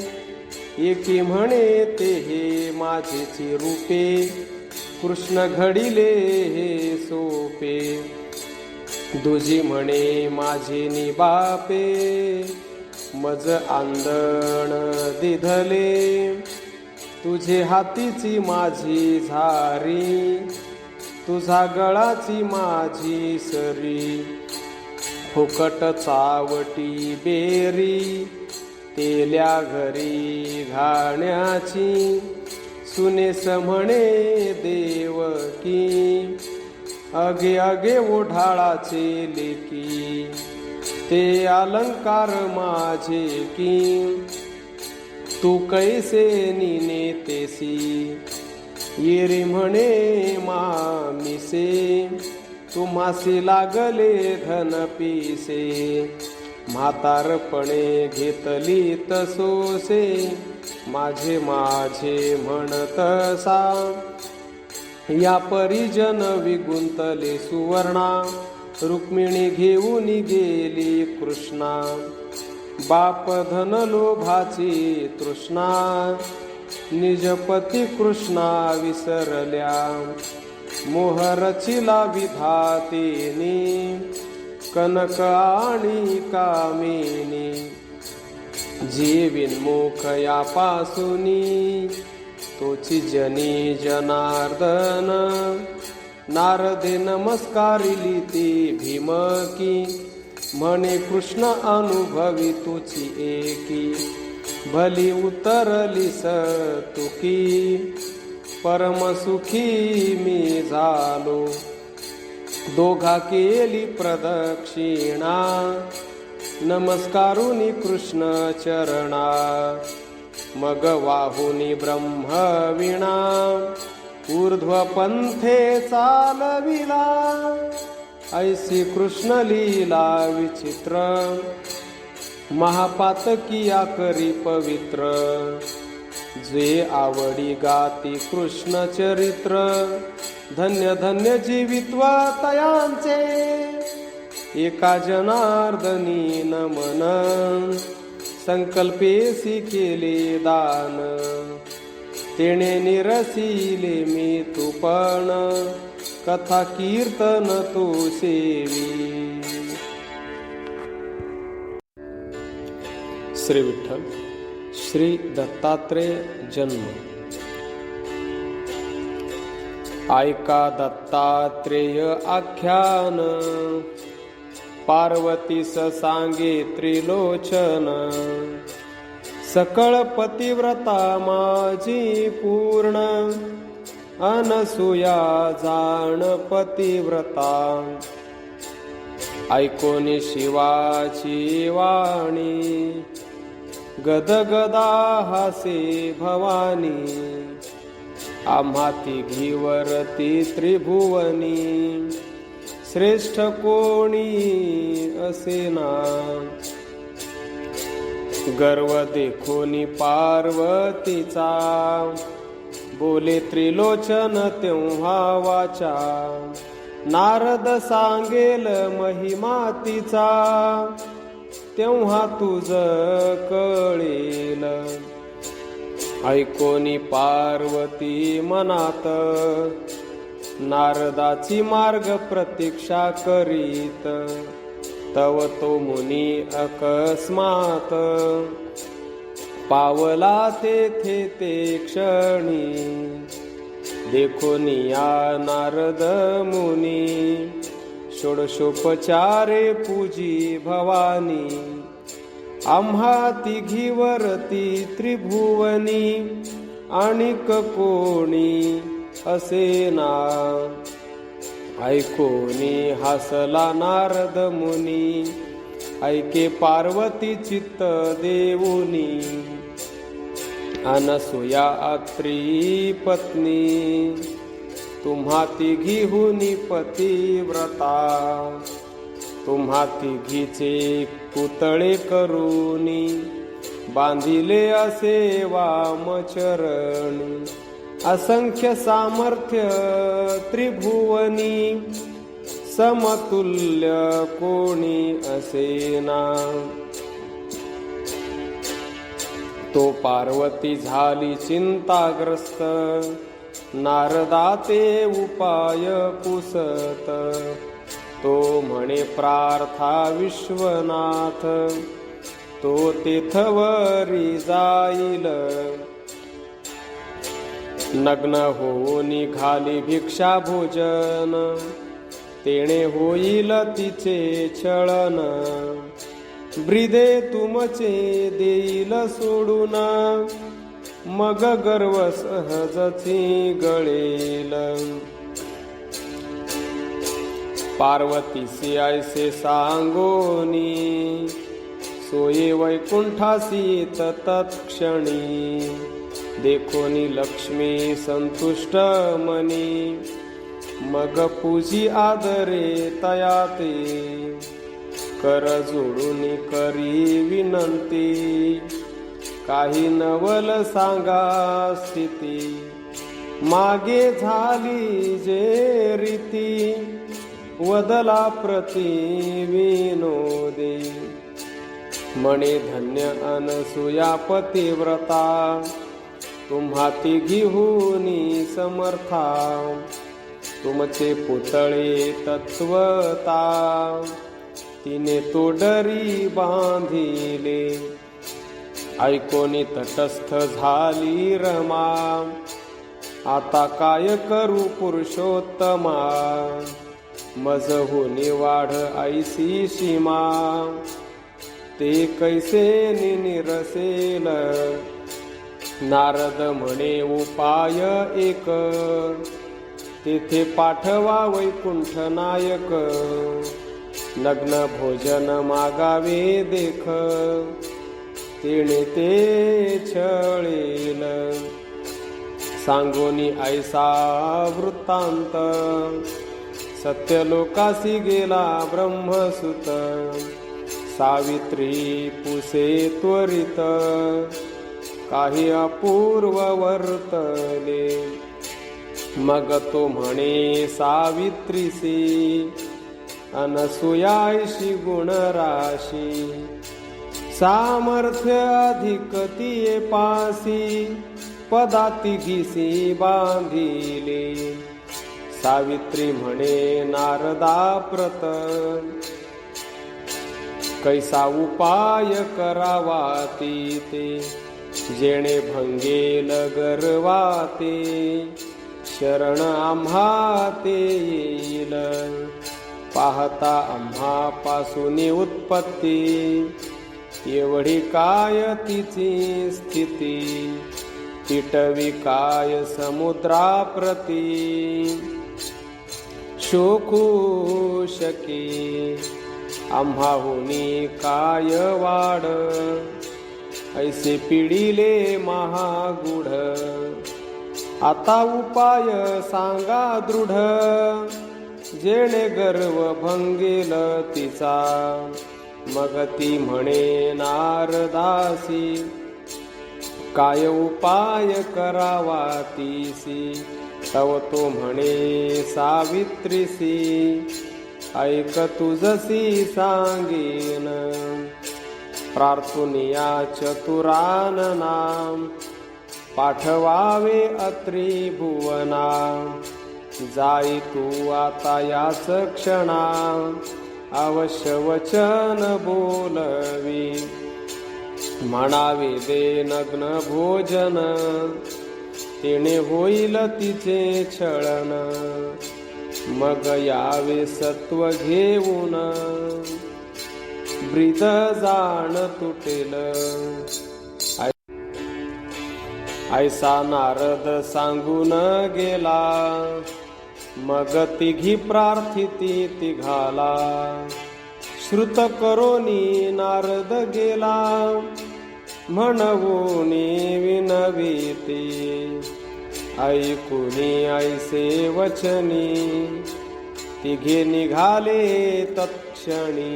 एकी म्हणे ते हे माझेची रूपे, कृष्ण घडिले हे सोपे. दुजी म्हणे माझे नि बापे, मज आंदण दिधले. तुझे हातीची माझी झारी, तुझा गळाची माझी सरी. फुकट चावटी बेरी, तेल्या घरी घाण्याची. सुनेस म्हणे देवकी, अगे अगे ओढाळाचे लेकी. ते अलंकार माझे की, तू कैसे नेतेसी. येरी म्हणे मामिसे, तुम्हासी लागले धन पिसे. म्हातारपणे घेतली तसोसे, माझे माझे म्हणतसा. या परिजन विगुंतले सुवर्णा, रुक्मिणी घेऊन गेली कृष्णा. बाप धन लोभाची तृष्णा, निजपती कृष्णा विसरल्या. मोह रचिला विधातेनी, कनक आणि कामिनी. जी विन्मुख यापासूनी, तोची जनी जनार्दन. नारदे नमस्कारिली ती भीमकी, म्हणे कृष्ण अनुभवी तुची एकी. भली उतरलीस तुकी, परमसुखी मी झालो. दोघा केली प्रदक्षिणा, नमस्कारुनी कृष्ण चरणा. मग वाहुनी ब्रह्मवीणा, ऊर्ध्वपंथे चालविला. ऐसी कृष्ण लीला विचित्र, महापातकिया करी पवित्र. जे आवडी गाती कृष्ण चरित्र, धन्य धन्य जीवित्व तयांचे. एका जनार्दनी नमन, संकल्पेसी केले दान. तेणे निरसिले मी तूपण, कथा कीर्तन तो सेवी. श्री विठ्ठल. श्री दत्तात्रेय जन्म. ऐका दत्तात्रेय आख्यान, पार्वतीस सांगे त्रिलोचन. सकळ पतिव्रता माझी पूर्ण, अनसूया जाण पतिव्रता. ऐकोनी शिवाची वाणी, गदगदा हासे भवानी. आम्हा तिघीवरती त्रिभुवनी, श्रेष्ठ कोणी असेना. गर्व देखोनी पार्वतीचा, बोले त्रिलोचन तेव्हा वाचा. नारद सांगेल महिमा तिचा, तेव्हा तुझ कळेल. ऐकोनी पार्वती मनात, नारदाची मार्ग प्रतीक्षा करीत. तव तो मुनी अकस्मात, पावला तेथे ते क्षणी. देखोनिया नारद मुनी, षोडशोपचारे पूजी भवानी. आम्हा तिघीवरती त्रिभुवनी, आणिक कोणी असेना. ऐकोनी हसला नारद मुनी, ऐके पार्वती चित्त देऊनी. अनसूया अत्री पत्नी, तुम्हा तिघीहुनी पतिव्रता. तुम्हा तिघीचे पुतळे करूनी, बांधिले असे वामचरणी. असंख्य सामर्थ्य त्रिभुवनी, समतुल्य कोणी असेना. तो पार्वती झाली चिंताग्रस्त, नारदाते उपाय पुसत. तो म्हणे प्रार्था विश्वनाथ, तो तेथवरी जाईल. नग्न होऊन निघाली भिक्षा भोजन, तेणे होईल तिचे छळन. ब्रिदे तुमचे देईल सोडून, मग गर्व सहजची गळेल. पार्वतीसी ऐसे सांगोनी, सोये वैकुंठासी तत्क्षणी. देखोनी लक्ष्मी संतुष्ट मनी, मग पूजी आदरे तयाते. कर जोडून करी विनंती, काही नवल सांगा स्थिती. मागे झाली जे रीती, वदला प्रति विनोदे. म्हणे धन्य अनसूया पतिव्रता, तुम्हा तिघीहुनी समर्था. तुमचे पुतळे तत्वता, तिने तोडरी बांधिले. ऐकोनी तटस्थ झाली रमा, आता काय करू पुरुषोत्तमा, मज होनी वाढ ऐसी सीमा, ते कैसे निरसेल, नारद म्हणे उपाय एक, तेथे पाठवा वैकुंठ नायक, नग्न भोजन मागावे देख, तेणे ते छळेल, सांगोनी ऐसा वृत्तांत, सत्यलोकासी गेला ब्रह्मसुत, सावित्री पुसे त्वरित, काही अपूर्व वर्तले, मग तो म्हणे सावित्रीसी, अनसुयाशी गुणराशी, सामर्थ्य अधिक तिये पासी, पदाती घिसी बांधिले, सावित्री म्हणे नारदा प्रत, कैसा उपाय करावा ते, जेणे भंगेल गर्वाते, शरण आम्हा ते येईल, पाहता आम्हा पासून उत्पत्ती, एवढी काय तिची स्थिती, पिटवी काय समुद्राप्रती, शोकू शके आम्हाहुनी काय वाड, ऐसे पिढीले महागूढ, आता उपाय सांगा दृढ, जेणे गर्व भंगेल तिचा, मग ती म्हणे नारदासी, काय उपाय करावा तीसी, तव तो म्हणे सावित्रीसी, ऐक तुझसी सांगेन, प्रार्थुनिया चतुरानना, पाठवावे अत्रिभुवना, जाई तू आता याच क्षणा, अवश्य वचन बोलवी, म्हणावे दे नग्न भोजन, तिने होईल तिचे छळन, मग यावे सत्व घेऊन, ब्रीद जाण तुटेल, ऐसा नारद सांगून गेला, मग तिघी प्रार्थिती तिघाला, श्रुत करोनी नारद गेला, म्हणवूनी विनविते, ऐकुनी ऐसे वचनी, तिघे निघाले तत्क्षणी,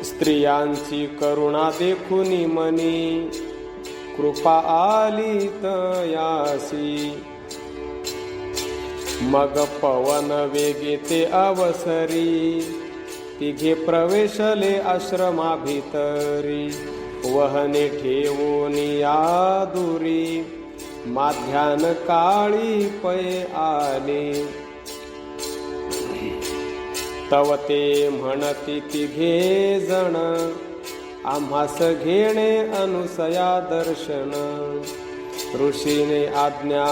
स्त्रियांची करुणा देखुनी मनी, कृपा आली तयासी, मग पवन वेगे ते अवसरी, तिघे प्रवेशले आश्रमा भितरी, वहने ठेवूनी आदुरी, माध्यान काळी पै आले, तव ते म्हणती तिघे जण, आम्हास घेणे अनुसया दर्शन, ऋषीने आज्ञा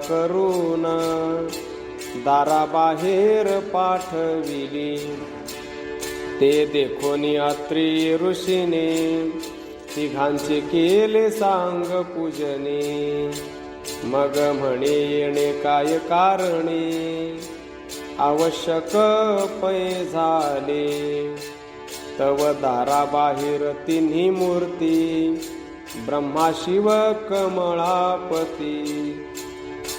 करून, दाराबाहेर पाठविली, ते देखोनी अत्री ऋषीने, तिघांचे केले सांग पूजने, मग म्हणे येणे काय कारणे, आवश्यक पै झाले, तव दाराबाहेर तिन्ही मूर्ती, ब्रह्मा शिव कमळापती,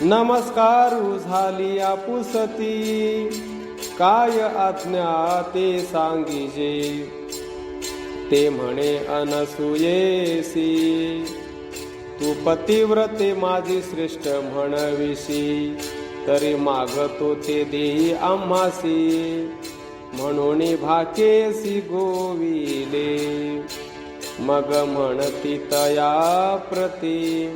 नमस्कारू झाली आपुसती, काय आज्ञा ते सांगिजे, ते म्हणे अनसूयेसी, तू पतिव्रते माझी श्रेष्ठ म्हणविशी, तरी मागतो ते देई आम्हासी, म्हणून भाकेसी गोविले, मग म्हणती तया प्रती,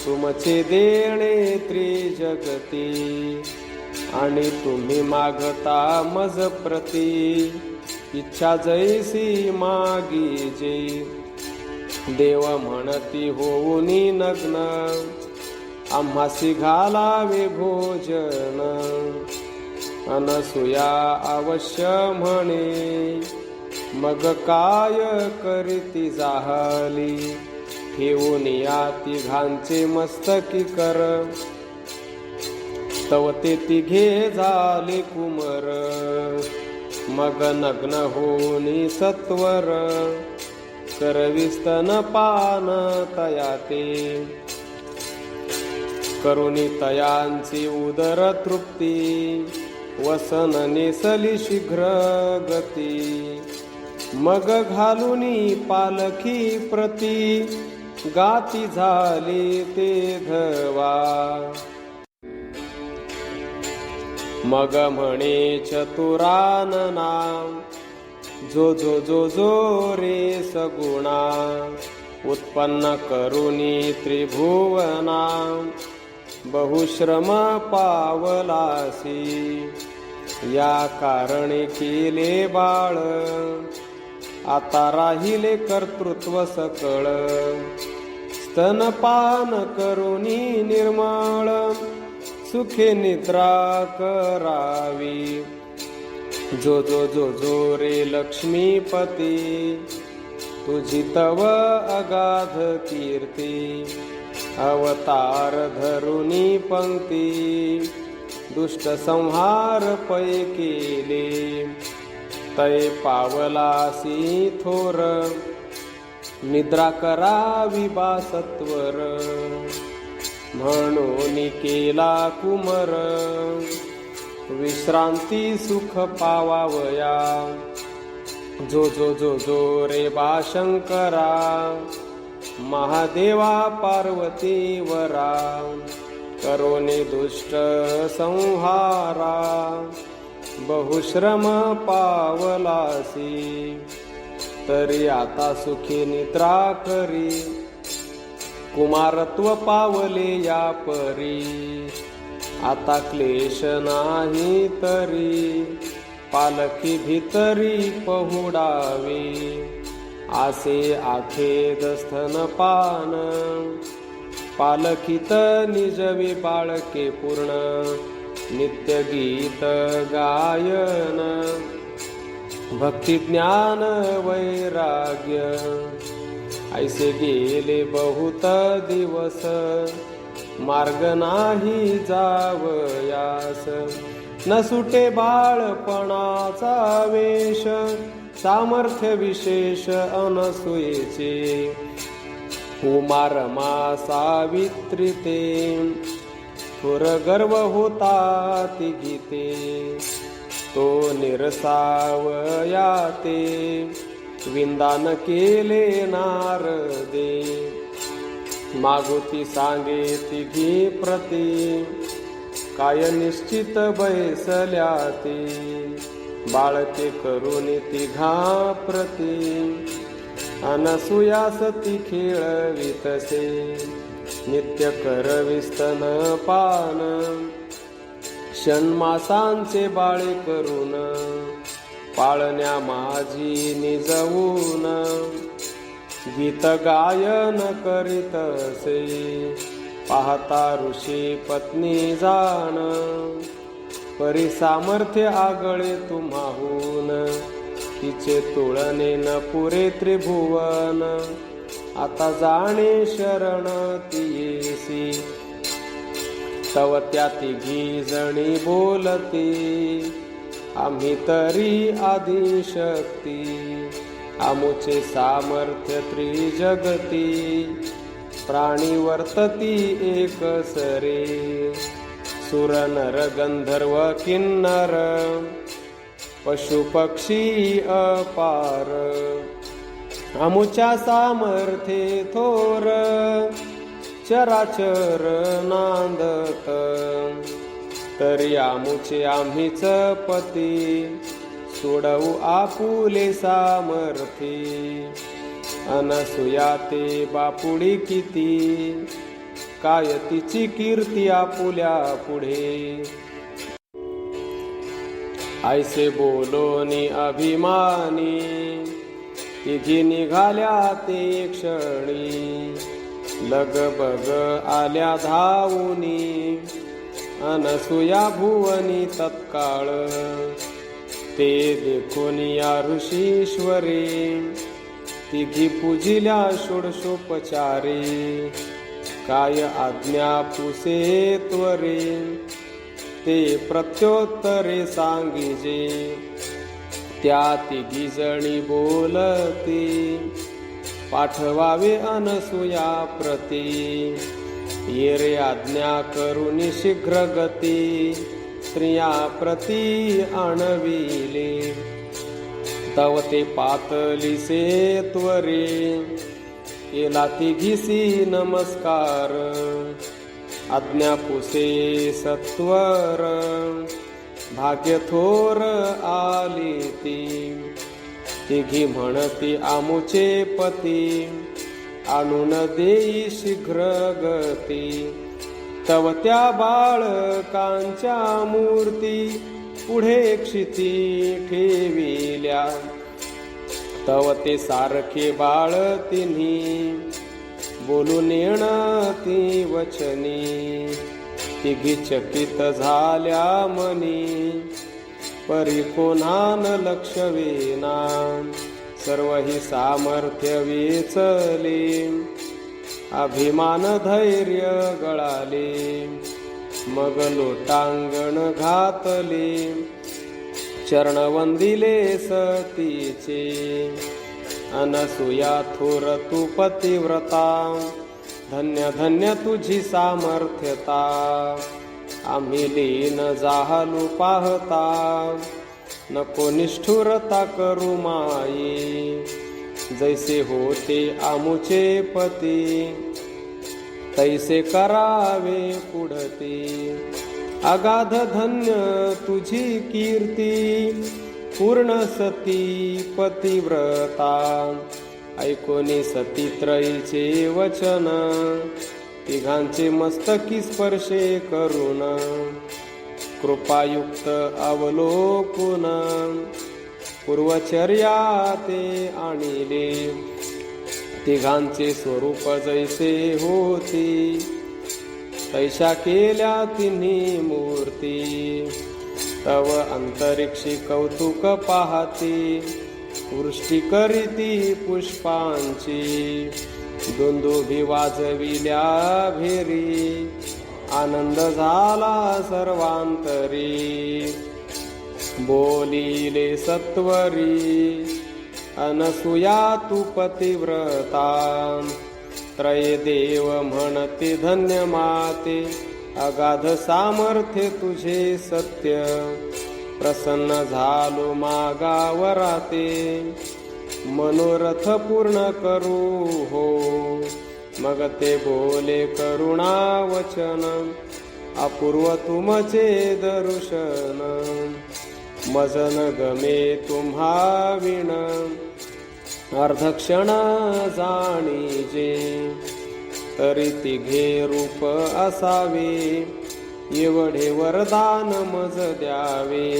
तुमचे देणे त्रिजगती, आणि तुम्ही मागता मज प्रती, इच्छा जैसी मागीजे, देव म्हणती होऊनी नग्न, आम्हासी घालावे भोजन. अनसुया अवश्य म्हणे, मग काय करीती जाहली. ठेवून या तिघांचे मस्तकी कर. तव ते तिघे झाले कुमर. मग नग्न होनी सत्वर. करविस्तन पान तया ते. करुणी तयांची उदर तृप्ती. वसन नेसली शीघ्र गती. मग घालुनी पालखी प्रती. गाती झाली ते धवा. मग म्हणे चतुरानना, जो जो जो जो रे सगुणा. उत्पन्न करुनी त्रिभुवना. बहुश्रम पावलासी. या कारणे केले बाळ. आता राहिले कर्तृत्व सकळ. स्तनपान करुनी निर्मळ. सुखे निद्रा करावी. जो जो जो जो रे लक्ष्मीपती. तुझी तव अगाध कीर्ती. अवतार धरुनी पंक्ती. दुष्ट संहार पै केले. तै पावलासी थोर. निद्रा करावी बासत्वर. म्हणून केला कुमर. विश्रांती सुख पावावया. जो जो जो जो रे बाशंकरा. महादेवा पार्वती वरा. करोने दुष्ट संहारा. बहुश्रम पावलासी. तरी आता सुखी निद्रा करी. कुमारत्व पावले या परी. आता क्लेश नाही तरी. पालखी भितरी पहुडावे. आसे आखेद स्तनपान. पालखीत निजवे बाळके पूर्ण. नित्य गीत गायन. भक्ती ज्ञान वैराग्य. ऐसे गेले बहुत दिवस. मार्ग नाही जावयास. न सुटे बाळपणाचा वेश. सामर्थ्य विशेष अनसुयेचे. उमारमा सावित्री ते. थोर गर्व होता तिघिते. तो निरसावया ते. विंदान केले नारदे. मागुती सांगे तिघी प्रती. काय निश्चित बैसल्या ते. बाळके करुणी तिघा प्रती. अनसुयास ती खेळवितसे. नित्य करविस्तन पान. षण्मासांचे बाळे करून. पाळण्या माझी निजवून. गीत गायन करीतसे. पाहता ऋषी पत्नी जाण. परी सामर्थ्य आगळे तुम्हाहून. तिचे तुळणे न पुरे त्रिभुवन. आता जाणे शरण तियेसी. तव त्या तिघी जणी बोलती. आम्ही तरी आदिशक्ती. आमुचे सामर्थ्य त्रिजगती. प्राणी वर्तती एक सरे. सुर नर गंधर्व किन्नर. पशु पक्षी अपार. आमुच्या सामर्थ्ये थोर. चराचर नांदत. तरी आमुचे आम्हीच पती. सोडवू आपुले सामर्थी. अनसुया ते बापुडी किती. काय तिची कीर्ती आपुल्या पुढे. ऐसे बोलोनी अभिमानी. तिघी निघाल्या ते क्षणी. लगबग आल्या धावुनी अनसुया भुवनी तत्काळ ते देखून या ऋषीश्वरी तिघी पूजिल्या षोडशोपचारे काय आज्ञा पुसे त्वरे ते प्रत्योत्तरे सांगिजे त्या तिघी जणी बोलती पाठवावे अनसुया प्रती ये रे आज्ञा करुनी शीघ्र गती स्त्रिया प्रती आणविले तव ते पातलिसे त्वरे केला तिघीसी नमस्कार आज्ञा पुसे सत्वर भाग्य थोर आली ती तिघी म्हणती आमुचे पती आणून देई शीघ्र गती तव त्या बाळकांच्या मूर्ती पुढे क्षिती ठेविल्या तव ते सारखे बाळ तिन्ही बोलून येणती वचनी तिघी चकित झाल्या मनी परी कोणान लक्ष वेना सर्व ही सामर्थ्य वेचले अभिमान धैर्य गळाले मग लोटांगण घातले चरण वंदिले सतीचे अनसुया थोर तू पतिव्रता धन्य धन्य तुझी सामर्थ्यता आम्ही लीन जाहलू पाहता नको निष्ठुरता करू माई जैसे होते आमुचे पती तैसे करावे पुढती अगाध धन्य तुझी कीर्ती पूर्ण सती पतिव्रता ऐकोनी सती त्रयीचे वचन तिघांचे मस्तकी स्पर्शे करून कृपायुक्त अवलोकुन पूर्वचर्या ते आणिले तिघांचे स्वरूप जैसे होती तैशा केल्या तिन्ही मूर्ती तव अंतरिक्षी कौतुक पाहती वृष्टी करीती पुष्पांची दुंदुभी वाजविल्या भेरी आनंद झाला सर्वांतरी बोलिले सत्वरी अनसुया तू पतिव्रता त्रय देव म्हणते धन्य माते अगाध सामर्थ्य तुझे सत्य प्रसन्न झालो मागावराते मनोरथ पूर्ण करू हो मग ते बोले करुणा वचन अपूर्व तुमचे दर्शन मजन गमे तुम्हा विण अर्धक्षण जाणीजे तरी तिघे रूप असावे एवढे वरदान मज द्यावे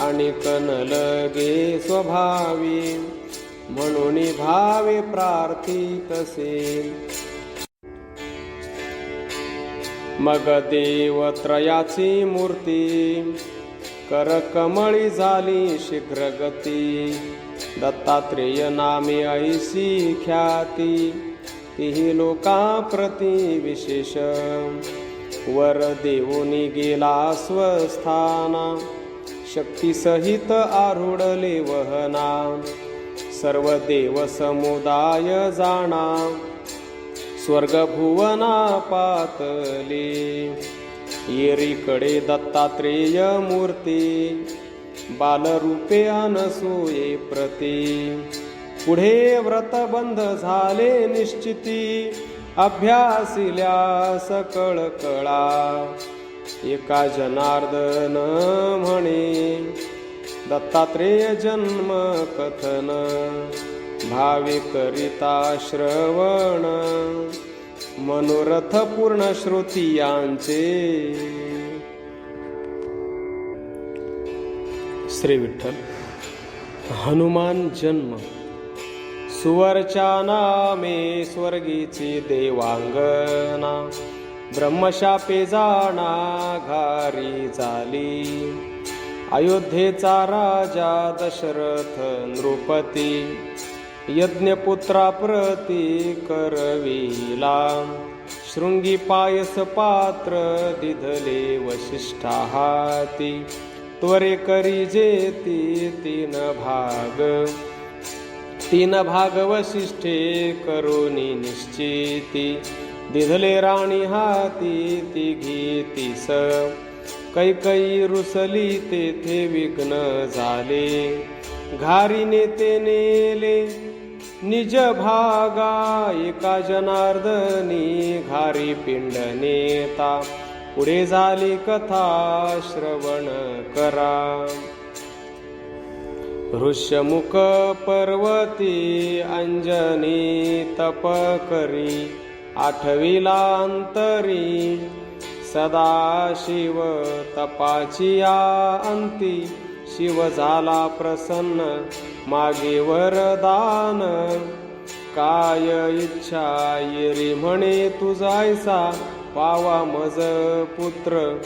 आणि लगे स्वभावी म्हणून भावे प्रार्थितसे मग देव त्रयाची मूर्ती कर कमळी झाली शीघ्र गती दत्तात्रेय नामे ऐसी ख्याती तिही लोका प्रति विशेष वर देवोनी गेला स्वस्थाना शक्ती सहित आरूढले वहना सर्व देव समुदाय जाणा स्वर्ग भुवना पातले येरीकडे दत्तात्रेय मूर्ती बालरूपे अनसूये प्रती पुढे व्रतबंध झाले निश्चिती अभ्यासिल्या सकळ कळा एका जनार्दन म्हणे दत्तात्रेय जन्म कथन भावे करिता श्रवण मनोरथ पूर्ण श्रोतियांचे. श्री विठ्ठल. हनुमान जन्म सुवरच्या नामे स्वर्गीची देवांगना, ब्रह्मशापे जाणा घारी झाली. अयोध्येचा राजा दशरथ नृपती, यज्ञपुत्राप्रती करविला. शृंगी पायस पात्र दिधले वसिष्ठा हाती, त्वरे करी जेती तीन भाग वसिष्ठे करुनी निश्चिती. दिधले राणी हाती तिघी तीस, कैकई रुसली तेथे विघ्न झाले. घारीने ते नेले निज भागा, एका जनार्दनी घारी पिंड नेता. पुढे झाली कथा श्रवण करा. ऋष्यमुख पर्वती अंजनी तप करी, आठविला अंतरी सदा शिव. तपाचिया अंती शिव झाला प्रसन्न, मागे वरदान. काय इच्छा येरी म्हणे तुझायसा, पावा मज पुत्र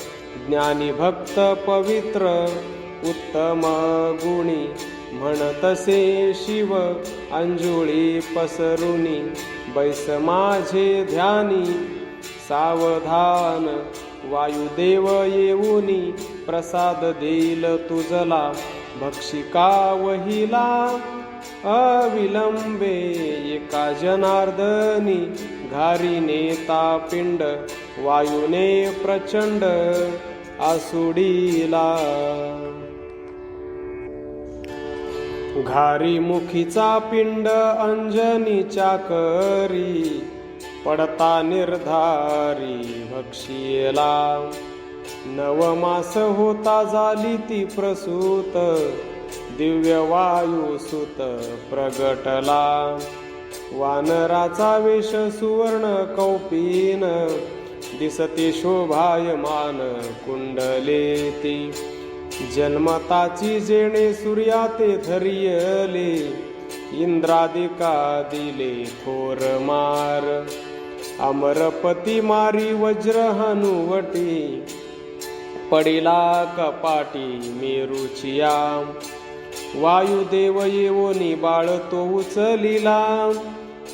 ज्ञानी भक्त पवित्र. उत्तम गुणी म्हणतसे शिव, अंजुळी पसरुनी बैस माझे ध्यानी. सावधान वायुदेव येऊनी, प्रसाद देईल तुझला भक्षिका वहिला. अविलंबे एका जनार्दनी, घारी नेता पिंड वायुने प्रचंड आसुडीला. घारी मुखीचा पिंड अंजनीच्या करी, पडता निर्धारी भक्षियेला. नवमास होता झाली ती प्रसूत, दिव्य वायुसुत प्रगटला. वानराचा वेश सुवर्ण कौपीन, दिसते शोभायमान कुंडलेती. जन्मताची जेणे सूर्या ते धरियले, इंद्रादिका दिले थोर मार. अमरपती मारी वज्र हनुवटी, पडिला कपाटी मेरुचिया. वायुदेव येवोनी बाळ तो उचलिला,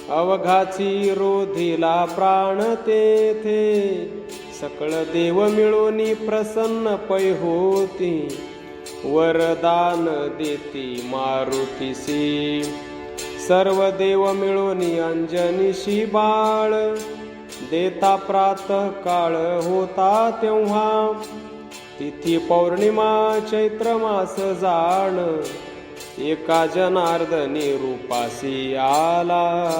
अवघाची रोधिला प्राण तेथे. सकळ देव मिळोनी प्रसन्न पै होती, वरदान देती मारुतीसी. सर्व देव मिळोनी अंजनीशी बाळ, देता प्रातः काळ होता तेव्हा. तिथी पौर्णिमा चैत्र मास जाण, एका जनार्दनी रूपासी आला.